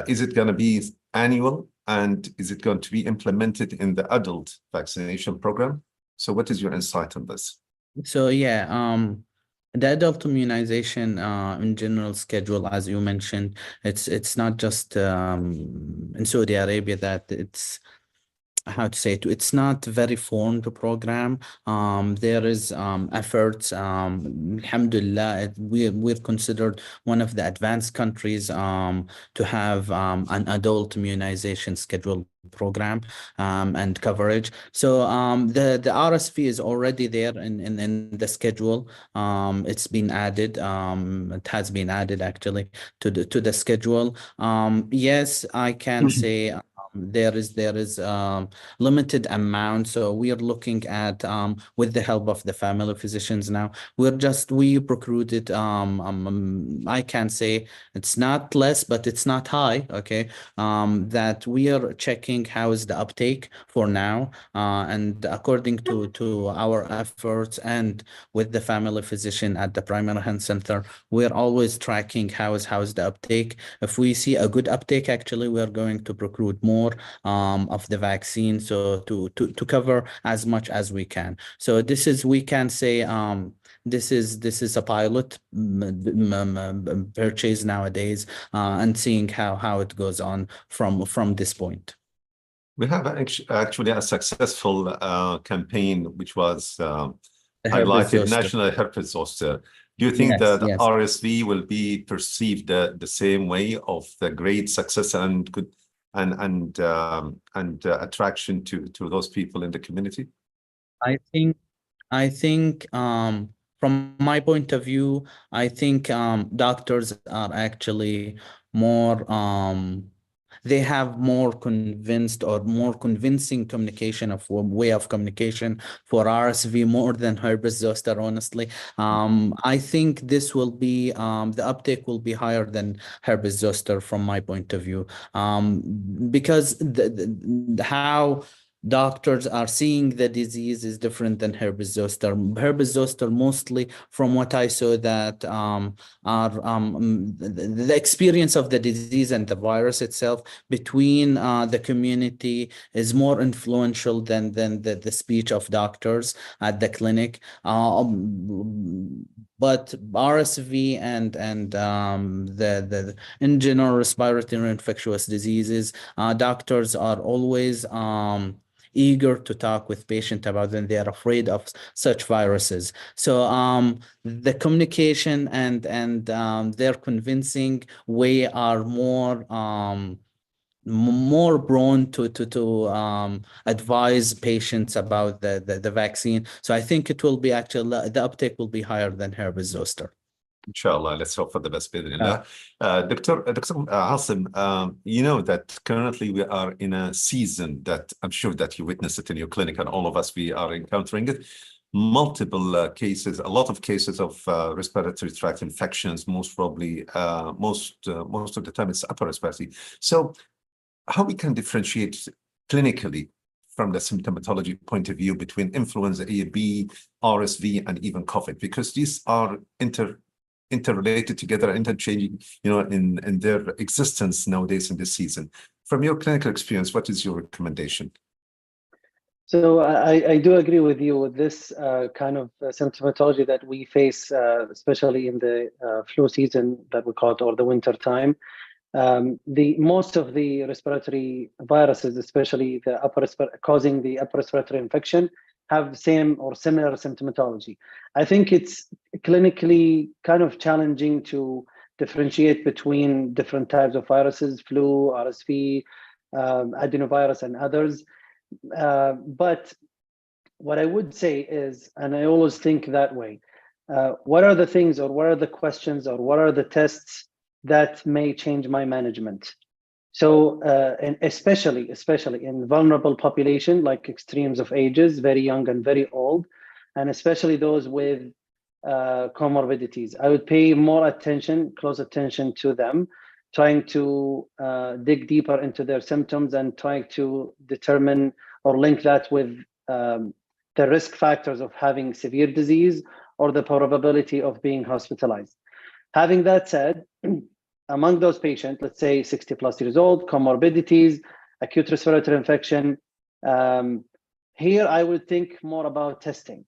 Is it going to be annual? And is it going to be implemented in the adult vaccination program? So what is your insight on this? So yeah, the adult immunization in general schedule, as you mentioned, it's not just in Saudi Arabia that it's how to say it, it's not very formed program. There is efforts. Alhamdulillah, we're considered one of the advanced countries to have an adult immunization schedule program and coverage. So the RSV is already there in the schedule. It's been added. It has been added actually to the schedule. Yes, I can say there is limited amount. So we are looking at with the help of the family physicians now. We recruited. I can say it's not less, but it's not high. Okay, that we are checking how is the uptake for now, and according to our efforts and with the family physician at the primary health center, we're always tracking how is the uptake. If we see a good uptake, actually, we are going to recruit more of the vaccine, so to cover as much as we can. So this is, we can say, this is a pilot purchase nowadays, and seeing how it goes on from this point. We have actually a successful campaign, which was highlighted National Herpes Zoster. Do you think that RSV will be perceived the same way of the great success and attraction to those people in the community? I think from my point of view, I think doctors are actually more they have more convinced or more convincing communication of way of communication for RSV more than herpes zoster, honestly. I think this will be the uptake will be higher than herpes zoster from my point of view, because how doctors are seeing the disease is different than herpes zoster. Herpes zoster, mostly from what I saw, that the experience of the disease and the virus itself between the community is more influential than the speech of doctors at the clinic. But RSV and the in general respiratory infectious diseases, doctors are always eager to talk with patients about them. They are afraid of such viruses. So the communication and their convincing way are more prone to advise patients about the vaccine. So I think it will be actually, the uptake will be higher than herpes zoster. Inshallah, let's hope for the best. Dr. Asim, you know that currently we are in a season that I'm sure that you witnessed it in your clinic, and all of us, we are encountering it. Multiple cases, a lot of cases of respiratory tract infections, most probably, most of the time it's upper respiratory. So how we can differentiate clinically from the symptomatology point of view between influenza A, B, RSV, and even COVID, because these are interrelated together, interchanging, in their existence nowadays in this season. From your clinical experience, what is your recommendation? So I do agree with you with this kind of symptomatology that we face, especially in the flu season that we call it, or the winter time. Most of the respiratory viruses, especially the causing the upper respiratory infection, have the same or similar symptomatology. I think it's clinically kind of challenging to differentiate between different types of viruses, flu, RSV, adenovirus, and others. But what I would say is, and I always think that way, what are the things, or what are the questions, or what are the tests that may change my management? So, and especially in vulnerable population, like extremes of ages, very young and very old, and especially those with comorbidities, I would pay more close attention to them, trying to dig deeper into their symptoms and trying to determine or link that with the risk factors of having severe disease or the probability of being hospitalized. Having that said, among those patients, let's say 60 plus years old, comorbidities, acute respiratory infection, here I would think more about testing,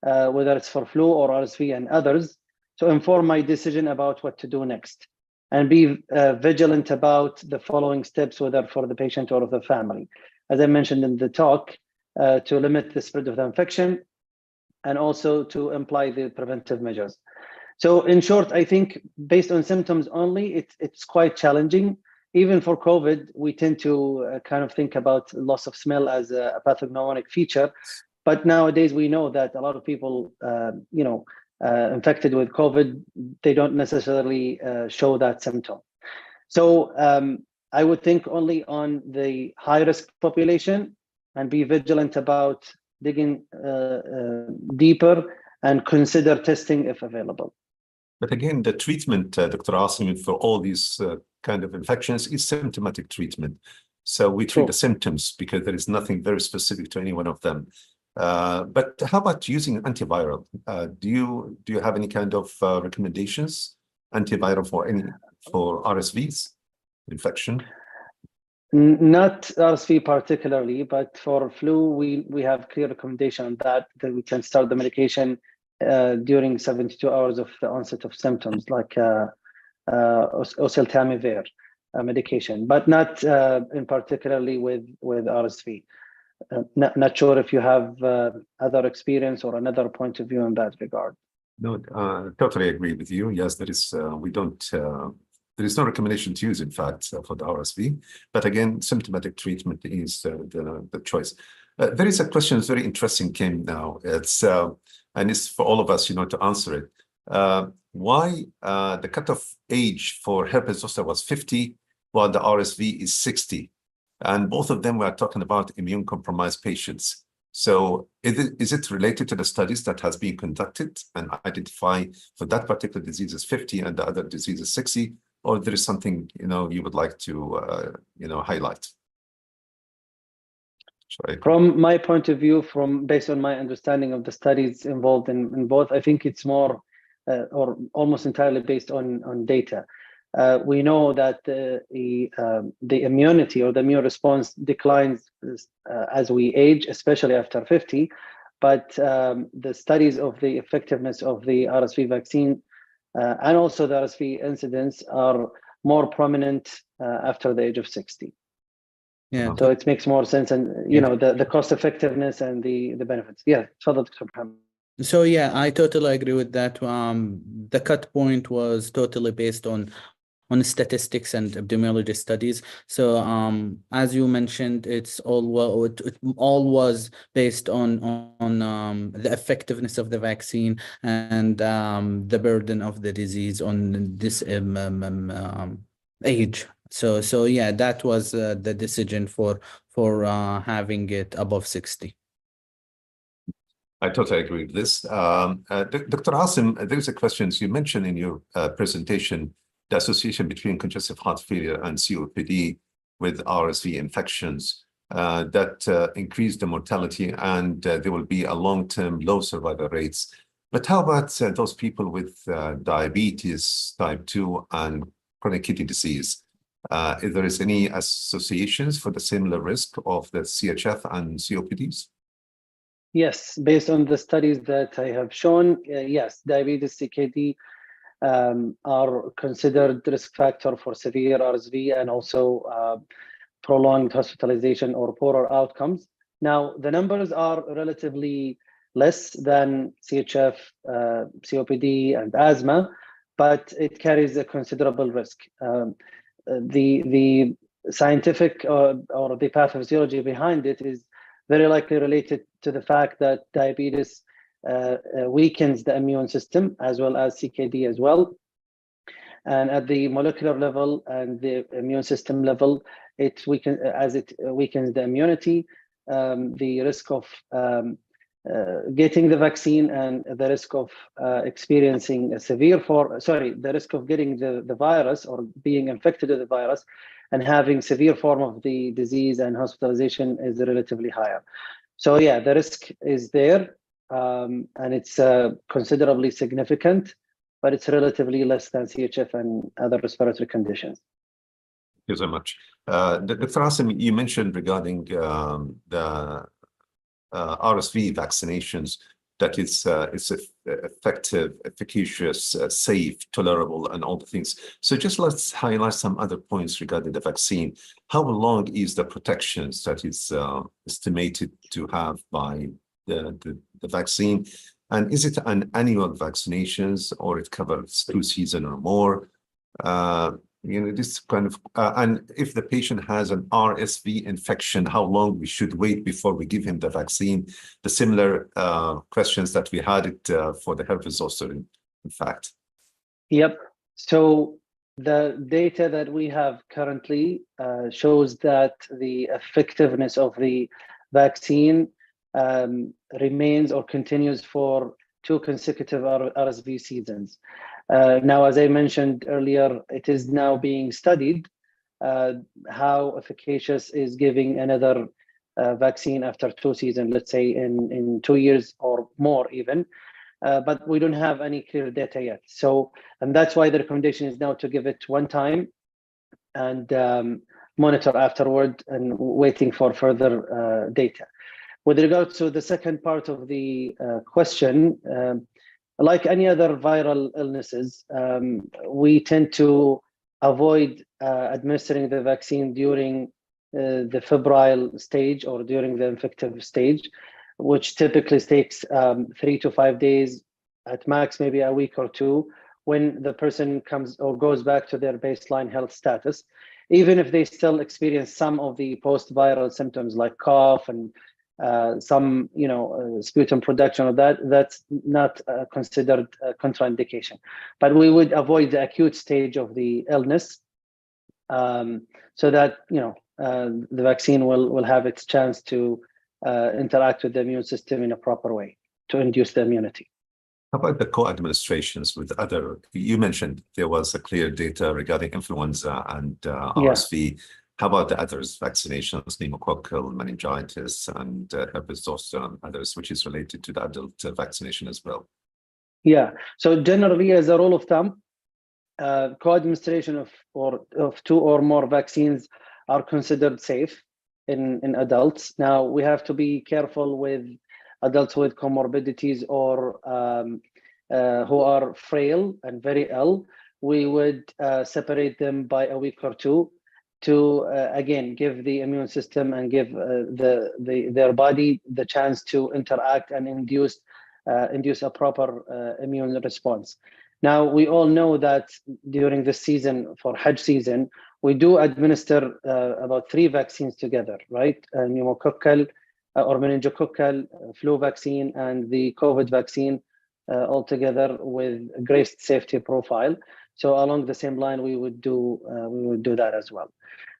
whether it's for flu or RSV and others, to inform my decision about what to do next, and be vigilant about the following steps, whether for the patient or the family. as I mentioned in the talk, to limit the spread of the infection and also to imply the preventive measures. So in short, I think based on symptoms only, it's quite challenging. Even for COVID, we tend to kind of think about loss of smell as a pathognomonic feature. But nowadays, we know that a lot of people, infected with COVID, they don't necessarily show that symptom. So I would think only on the high-risk population and be vigilant about digging deeper and consider testing if available. But again, the treatment, Dr. Asim, for all these kind of infections is symptomatic treatment. So we treat the symptoms because there is nothing very specific to any one of them. But how about using antiviral? Do you have any kind of recommendations, antiviral for RSVs infection? Not RSV particularly, but for flu, we have clear recommendation that we can start the medication during 72 hours of the onset of symptoms, like oseltamivir medication, but not in particularly with RSV. Not sure if you have other experience or another point of view in that regard. No, totally agree with you. Yes, there is. There is no recommendation to use, in fact, for the RSV. But again, symptomatic treatment is the choice. There is a question that's very interesting came now. And it's for all of us, to answer it. Why the cutoff age for herpes zoster was 50, while the RSV is 60? And both of them were talking about immune-compromised patients. So is it related to the studies that has been conducted and identify for that particular disease is 50 and the other disease is 60? Or there is something, you would like to, highlight? From my point of view, based on my understanding of the studies involved in both, I think it's more or almost entirely based on data. We know that the immunity or the immune response declines as we age, especially after 50. But the studies of the effectiveness of the RSV vaccine and also the RSV incidence are more prominent after the age of 60. Yeah. So it makes more sense, and the cost effectiveness and the benefits. Yeah, Dr. Mohammed. So yeah, I totally agree with that. The cut point was totally based on statistics and epidemiology studies. So as you mentioned, it all was based on the effectiveness of the vaccine and the burden of the disease on this age. So yeah, that was the decision for having it above 60. I totally agree with this. Dr. Asim, there's a question you mentioned in your presentation, the association between congestive heart failure and COPD with RSV infections that increase the mortality and there will be a long-term low survival rates. But how about those people with diabetes type 2 and chronic kidney disease? If there is any associations for the similar risk of the CHF and COPDs? Yes, based on the studies that I have shown, yes, diabetes, CKD are considered risk factor for severe RSV and also prolonged hospitalization or poorer outcomes. Now, the numbers are relatively less than CHF, COPD, and asthma, but it carries a considerable risk. The scientific or the pathophysiology behind it is very likely related to the fact that diabetes weakens the immune system as well as CKD as well. And at the molecular level and the immune system level, it weakens the immunity, the risk of getting the vaccine and the risk of experiencing a the risk of getting the virus or being infected with the virus and having severe form of the disease and hospitalization is relatively higher. So yeah, the risk is there and it's considerably significant, but it's relatively less than CHF and other respiratory conditions. Thank you so much. Dr. Asim, you mentioned regarding the RSV vaccinations. that it's effective, efficacious, safe, tolerable, and all the things. So just let's highlight some other points regarding the vaccine. How long is the protections that is estimated to have by the vaccine? And is it an annual vaccinations, or it covers 2 seasons or more? This kind of, and if the patient has an RSV infection, how long we should wait before we give him the vaccine? The similar questions that we had it for the herpes zoster, in fact. Yep. So the data that we have currently shows that the effectiveness of the vaccine remains or continues for 2 consecutive RSV seasons. Now, as I mentioned earlier, it is now being studied how efficacious is giving another vaccine after 2 seasons, let's say in 2 years or more even. But we don't have any clear data yet. So, and that's why the recommendation is now to give it 1 time and monitor afterward and waiting for further data. With regard to the second part of the question, like any other viral illnesses, we tend to avoid administering the vaccine during the febrile stage or during the infective stage, which typically takes 3 to 5 days, at max maybe a week or 2, when the person comes or goes back to their baseline health status, even if they still experience some of the post-viral symptoms like cough and some, sputum production of that's not considered a contraindication. But we would avoid the acute stage of the illness so that, the vaccine will have its chance to interact with the immune system in a proper way to induce the immunity. How about the co-administrations with other, you mentioned there was a clear data regarding influenza and RSV. How about the others, vaccinations, pneumococcal, meningitis, and herpes zoster, and others, which is related to the adult vaccination as well? Yeah, so generally, as a rule of thumb, co-administration of 2 or more vaccines are considered safe in adults. Now, we have to be careful with adults with comorbidities or who are frail and very ill. We would separate them by a week or 2 to again give the immune system and give their body the chance to interact and induce a proper immune response. Now, we all know that during the season, for Hajj season, we do administer about 3 vaccines together, right? Pneumococcal or meningococcal, flu vaccine, and the COVID vaccine all together with a great safety profile. So along the same line, we would do that as well.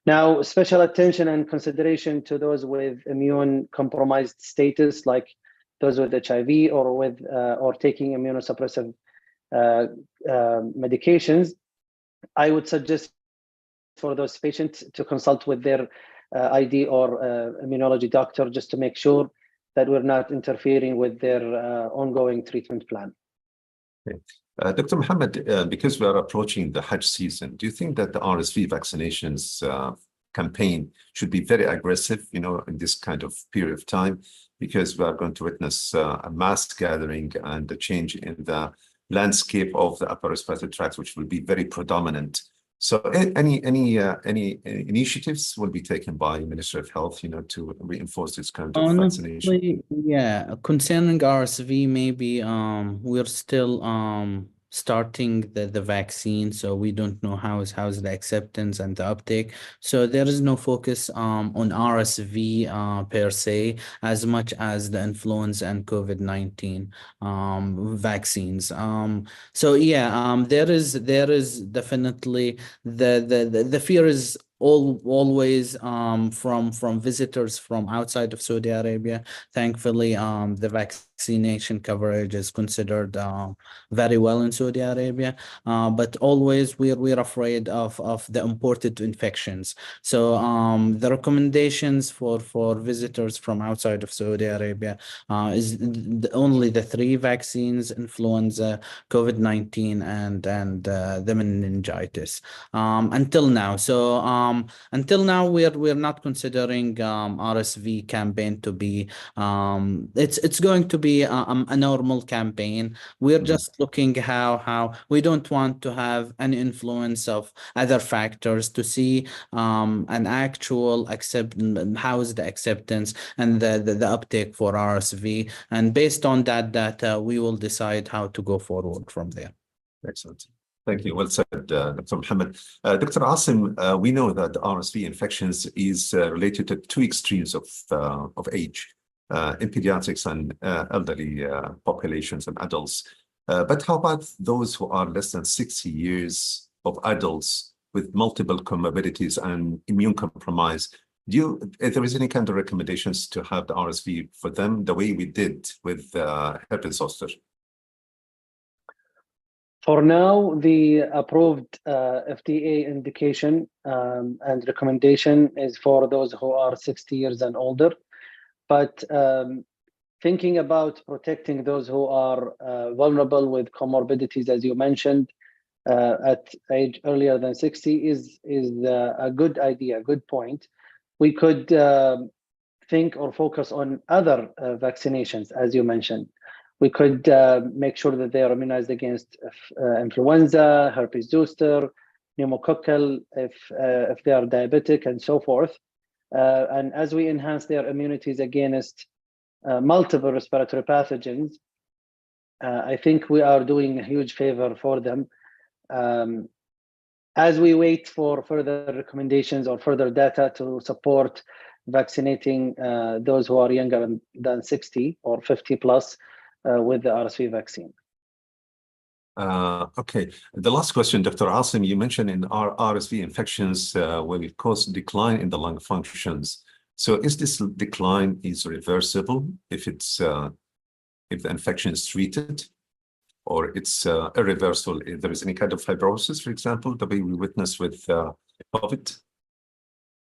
Now, special attention and consideration to those with immune compromised status, like those with HIV or with or taking immunosuppressive medications. I would suggest for those patients to consult with their ID or immunology doctor just to make sure that we're not interfering with their ongoing treatment plan. Okay. Dr. Mohammed, because we are approaching the Hajj season, do you think that the RSV vaccinations campaign should be very aggressive, in this kind of period of time, because we are going to witness a mass gathering and a change in the landscape of the upper respiratory tract, which will be very predominant? So any initiatives will be taken by Ministry of Health, to reinforce this kind of vaccination? Honestly, yeah, concerning RSV, maybe we're still starting the vaccine, so we don't know how's the acceptance and the uptake. So there is no focus on RSV per se, as much as the influenza and COVID-19 vaccines. So yeah, there is definitely the fear is always from visitors from outside of Saudi Arabia. Thankfully, the vaccination coverage is considered very well in Saudi Arabia, but always we're afraid of the imported infections. So the recommendations for visitors from outside of Saudi Arabia is only the 3 vaccines: influenza, COVID-19, and the meningitis until now. So until now, we're not considering RSV campaign to be it's going to be be a normal campaign. We're just looking how we don't want to have an influence of other factors to see an actual how is the acceptance and the uptake for RSV, and based on that data we will decide how to go forward from there. Excellent. Thank you. Well said, Dr. Mohammed. Dr. Asim, we know that RSV infections is related to two extremes of age, in pediatrics and elderly populations and adults. But how about those who are less than 60 years of adults with multiple comorbidities and immune compromise? If there is any kind of recommendations to have the RSV for them the way we did with herpes zoster? For now, the approved FDA indication and recommendation is for those who are 60 years and older. But thinking about protecting those who are vulnerable with comorbidities, as you mentioned, at age earlier than 60 is a good idea, a good point. We could think or focus on other vaccinations, as you mentioned. We could make sure that they are immunized against influenza, herpes zoster, pneumococcal, if they are diabetic, and so forth. And as we enhance their immunities against multiple respiratory pathogens, I think we are doing a huge favor for them. As we wait for further recommendations or further data to support vaccinating those who are younger than 60 or 50 plus, with the RSV vaccine. Okay. The last question, Dr. Asim, you mentioned in our RSV infections will cause decline in the lung functions. So is this decline is reversible if it's if the infection is treated, or it's irreversible if there is any kind of fibrosis, for example, the way we witnessed with COVID?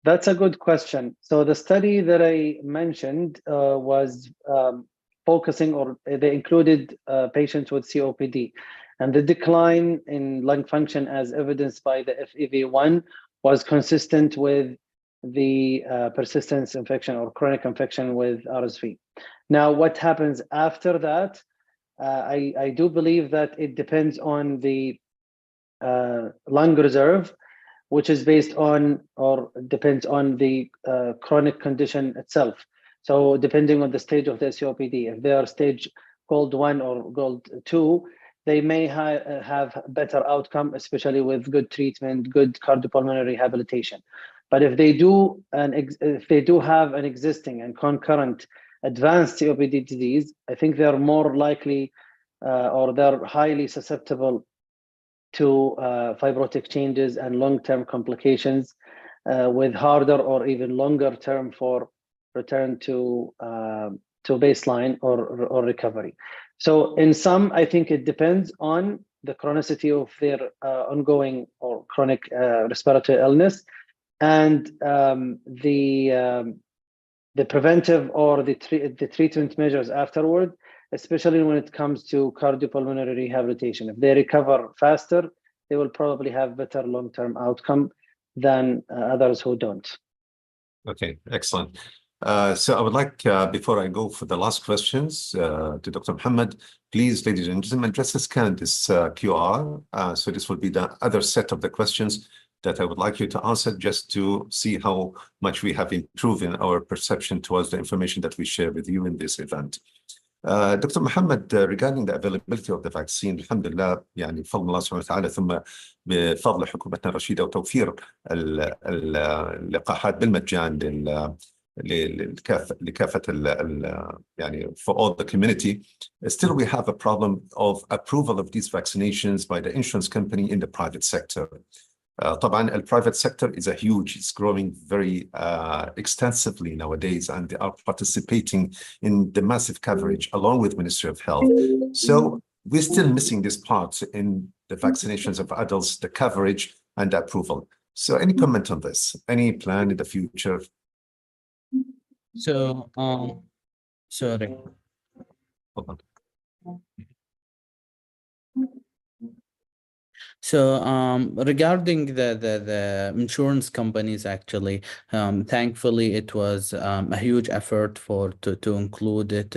That's a good question. So the study that I mentioned was focusing, or they included patients with COPD, and the decline in lung function as evidenced by the FEV1 was consistent with the persistence infection or chronic infection with RSV. Now, what happens after that? I do believe that it depends on the lung reserve, which is based on or depends on the chronic condition itself. So depending on the stage of the COPD, if they are stage GOLD 1 or GOLD 2, they may have better outcome, especially with good treatment, good cardiopulmonary rehabilitation. But if they do have an existing and concurrent advanced COPD disease, I think they're more likely or they're highly susceptible to fibrotic changes and long-term complications with harder or even longer term for return to baseline or recovery. So in some, I think it depends on the chronicity of their ongoing or chronic respiratory illness, and the preventive or the treatment measures afterward, especially when it comes to cardiopulmonary rehabilitation. If they recover faster, they will probably have better long-term outcome than others who don't. Okay, excellent. So I would like, before I go for the last questions to Dr. Mohammed, please, ladies and gentlemen, just scan this QR. So this will be the other set of the questions that I would like you to answer, just to see how much we have improved in our perception towards the information that we share with you in this event. Dr. Mohammed, regarding the availability of the vaccine, alhamdulillah, يعني بفضل الله سبحانه وتعالى ثم بفضل حكومتنا الرشيدة وتوفير اللقاحات بالمجان لكافة يعني for all the community, still we have a problem of approval of these vaccinations by the insurance company in the private sector. طبعا the private sector is it's growing very extensively nowadays, and they are participating in the massive coverage along with Ministry of Health. So we're still missing this part in the vaccinations of adults, the coverage and the approval. So any comment on this? Any plan in the future? So, sorry. Hold on. So regarding the insurance companies, actually, thankfully it was a huge effort to include it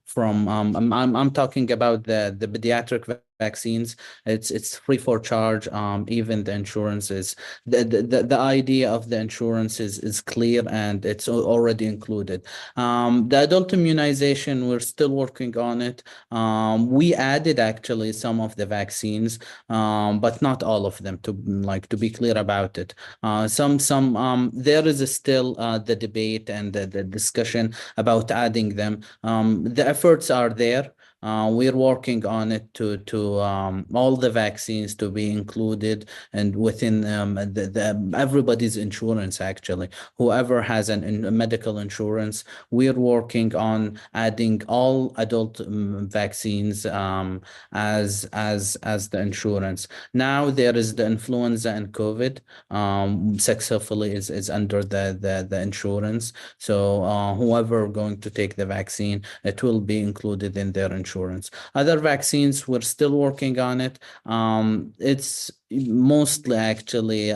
from I'm talking about the pediatric vaccines. It's free for charge. Even the insurance is the idea of the insurance is clear, and it's already included. The adult immunization, we're still working on it. We added actually some of the vaccines, but not all of them, to be clear about it. There is still the debate and the discussion about adding them. The efforts are there. We're working on it to all the vaccines to be included and within everybody's insurance. Actually, whoever has a medical insurance, we're working on adding all adult vaccines as the insurance. Now there is the influenza and COVID. Successfully is under the insurance. So whoever going to take the vaccine, it will be included in their insurance. Other vaccines, we're still working on it. It's mostly actually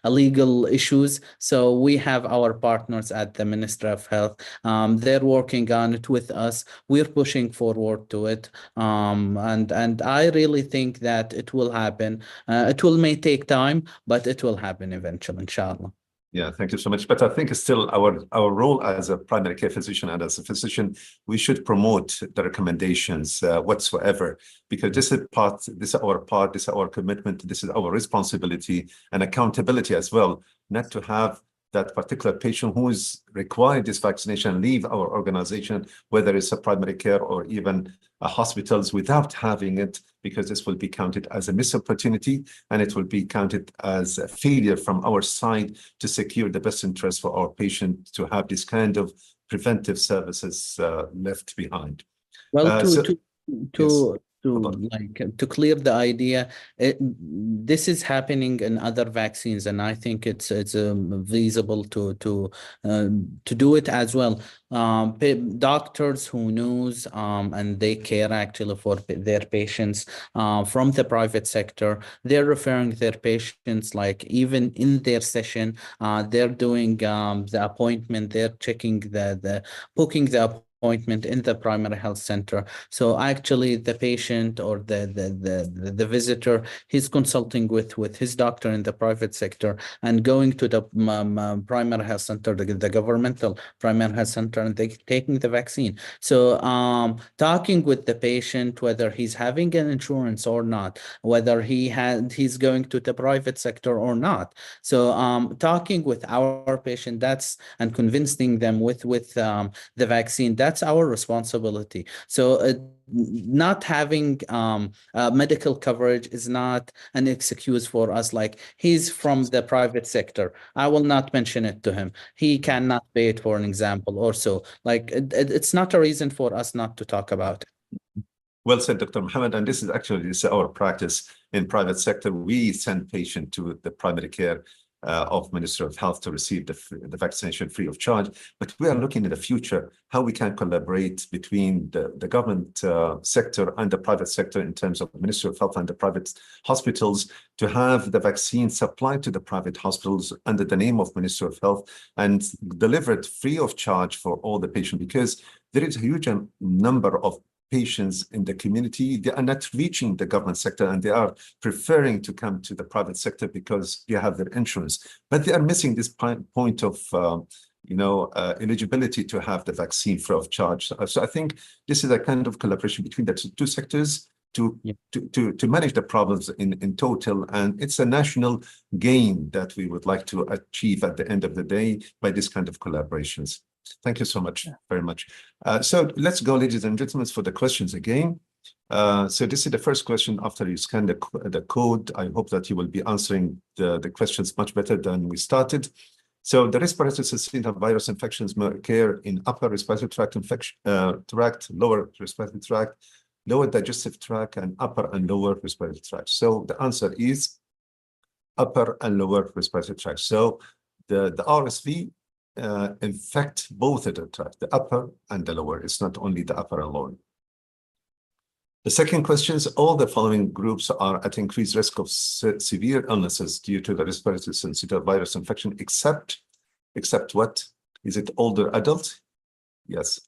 legal issues. So we have our partners at the Ministry of Health. They're working on it with us. We're pushing forward to it. And I really think that it will happen. It may take time, but it will happen eventually, inshallah. Yeah, thank you so much. But I think it's still our role as a primary care physician and as a physician, we should promote the recommendations whatsoever, because this is our part, this is our commitment, this is our responsibility and accountability as well, not to have that particular patient who is required this vaccination leave our organization, whether it's a primary care or even hospitals, without having it, because this will be counted as a missed opportunity, and it will be counted as a failure from our side to secure the best interest for our patient to have this kind of preventive services left behind. Well, Yes. to clear the idea, this is happening in other vaccines, and I think it's feasible to do it as well. Doctors who knows and they care actually for their patients from the private sector, they're referring their patients, like even in their session, they're doing the appointment, they're checking booking the appointment in the primary health center. So actually the patient or the visitor, he's consulting with his doctor in the private sector and going to the primary health center, the governmental primary health center, and they taking the vaccine. So talking with the patient, whether he's having an insurance or not, whether he's going to the private sector or not. So talking with our patient, and convincing them with the vaccine, that's our responsibility. So not having medical coverage is not an excuse for us. Like, he's from the private sector, I will not mention it to him. He cannot pay it, for an example, or so. Like, it's not a reason for us not to talk about it. Well said, Dr. Mohammed. And this is our practice in private sector. We send patients to the primary care of Ministry of Health to receive the vaccination free of charge. But we are looking in the future how we can collaborate between the government sector and the private sector in terms of Ministry of Health and the private hospitals to have the vaccine supplied to the private hospitals under the name of Ministry of Health and delivered free of charge for all the patients, because there is a huge number of patients in the community. They are not reaching the government sector, and they are preferring to come to the private sector because they have their insurance, but they are missing this point of eligibility to have the vaccine free of charge. So I think this is a kind of collaboration between the two sectors to manage the problems in total, and it's a national gain that we would like to achieve at the end of the day by this kind of collaborations. Thank you so much, very much. So let's go, ladies and gentlemen, for the questions again. So this is the first question after you scan the code. I hope that you will be answering the questions much better than we started. So the respiratory syncytial virus infections may occur in upper respiratory tract tract, lower respiratory tract, lower digestive tract, and upper and lower respiratory tract. So the answer is upper and lower respiratory tract. So the RSV infect both of the tract, the upper and the lower. It's not only the upper and lower. The second question is, all the following groups are at increased risk of severe illnesses due to the respiratory syncytial virus infection, except what? Is it older adult? Yes.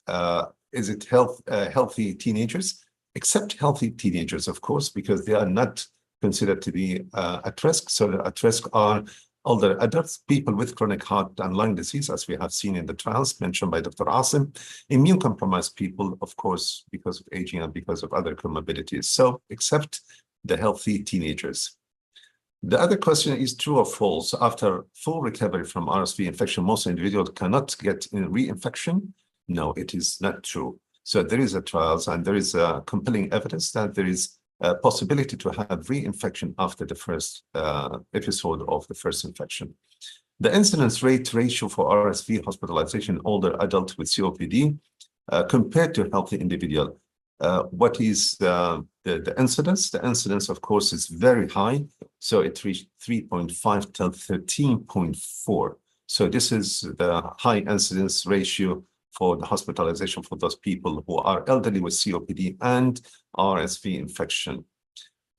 is it healthy teenagers? Except healthy teenagers, of course, because they are not considered to be at risk. So at risk are older adults, people with chronic heart and lung disease, as we have seen in the trials mentioned by Dr. Asim, immune-compromised people, of course, because of aging and because of other comorbidities. So except the healthy teenagers. The other question is true or false. After full recovery from RSV infection, most individuals cannot get reinfection. No, it is not true. So there is a trials and there is a compelling evidence that there is a possibility to have reinfection after the first episode of the first infection. The incidence rate ratio for RSV hospitalization in older adult with COPD compared to healthy individual. What is the incidence? The incidence, of course, is very high. So it reached 3.5 till 13.4. So this is the high incidence ratio for the hospitalization for those people who are elderly with COPD and RSV infection.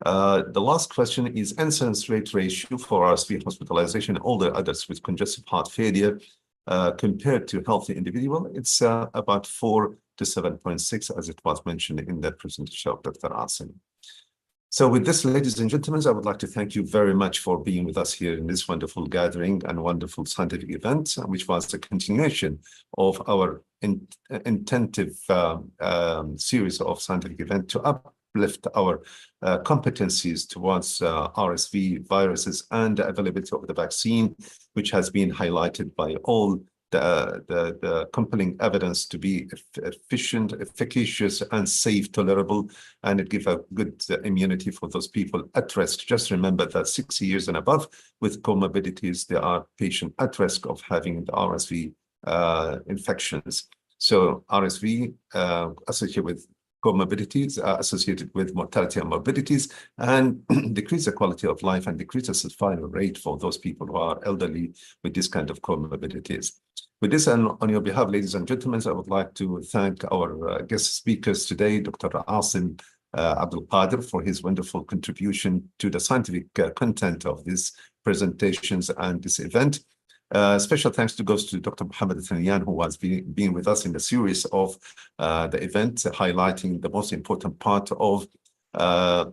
The last question is incidence rate ratio for RSV hospitalization in older adults with congestive heart failure compared to healthy individual. It's about 4 to 7.6, as it was mentioned in the presentation of Dr. Asim. So with this, ladies and gentlemen, I would like to thank you very much for being with us here in this wonderful gathering and wonderful scientific event, which was the continuation of our intensive series of scientific events to uplift our competencies towards RSV viruses and the availability of the vaccine, which has been highlighted by all the compelling evidence to be efficient, efficacious, and safe, tolerable, and it gives a good immunity for those people at risk. Just remember that 60 years and above with comorbidities, there are patients at risk of having the RSV infections. So RSV associated with comorbidities associated with mortality and morbidities, and decrease the quality of life and decrease the survival rate for those people who are elderly with this kind of comorbidities. With this, and on your behalf, ladies and gentlemen, I would like to thank our guest speakers today, Dr. Asim Abdul Qadir, for his wonderful contribution to the scientific content of these presentations and this event. Special thanks goes to Dr. Mohammed Thaniyan, who has been with us in the series of the event, highlighting the most important part of the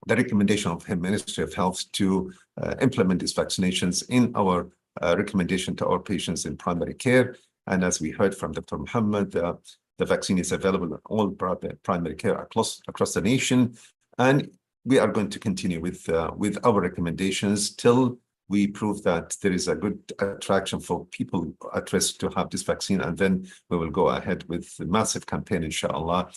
recommendation of the Ministry of Health to implement these vaccinations in our recommendation to our patients in primary care. And as we heard from Dr. Mohammed, the vaccine is available in all primary care across the nation. And we are going to continue with our recommendations till we prove that there is a good attraction for people at risk to have this vaccine, and then we will go ahead with the massive campaign, inshallah.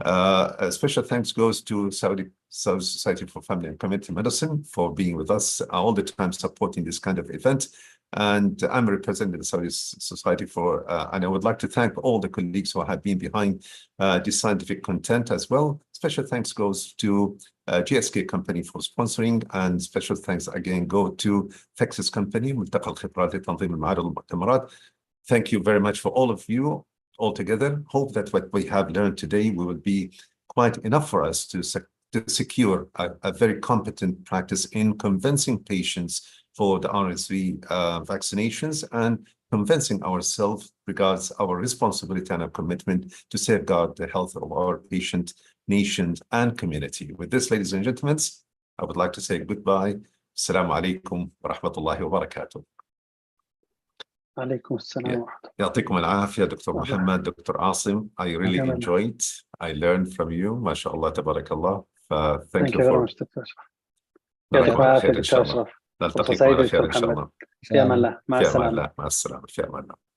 A special thanks goes to Saudi Society for Family and Community Medicine for being with us all the time, supporting this kind of event. And I'm representing the Saudi Society and I would like to thank all the colleagues who have been behind this scientific content as well. Special thanks goes to GSK company for sponsoring, and special thanks again go to Texas company, ملتقى الخبرات لتنظيم المعارض والمؤتمرات. Thank you very much for all of you all together. Hope that what we have learned today will be quite enough for us to secure a very competent practice in convincing patients for the RSV vaccinations and convincing ourselves regards our responsibility and our commitment to safeguard the health of our patient, nations, and community. With this, ladies and gentlemen, I would like to say goodbye. Assalamu alaikum wa rahmatullahi wa barakatuh. عليكم السلام ورحمة الله. يعطيكم العافية دكتور محمد, Dr. Asim. I really enjoyed. I learned from you. ما شاء الله تبارك الله. Thank you very much, Dr. يعطيكم العافية إن شاء الله. نلتقيكم على خير إن شاء الله. في أمان الله. مع في أمان السلامة. الله. مع السلامة. في أمان الله.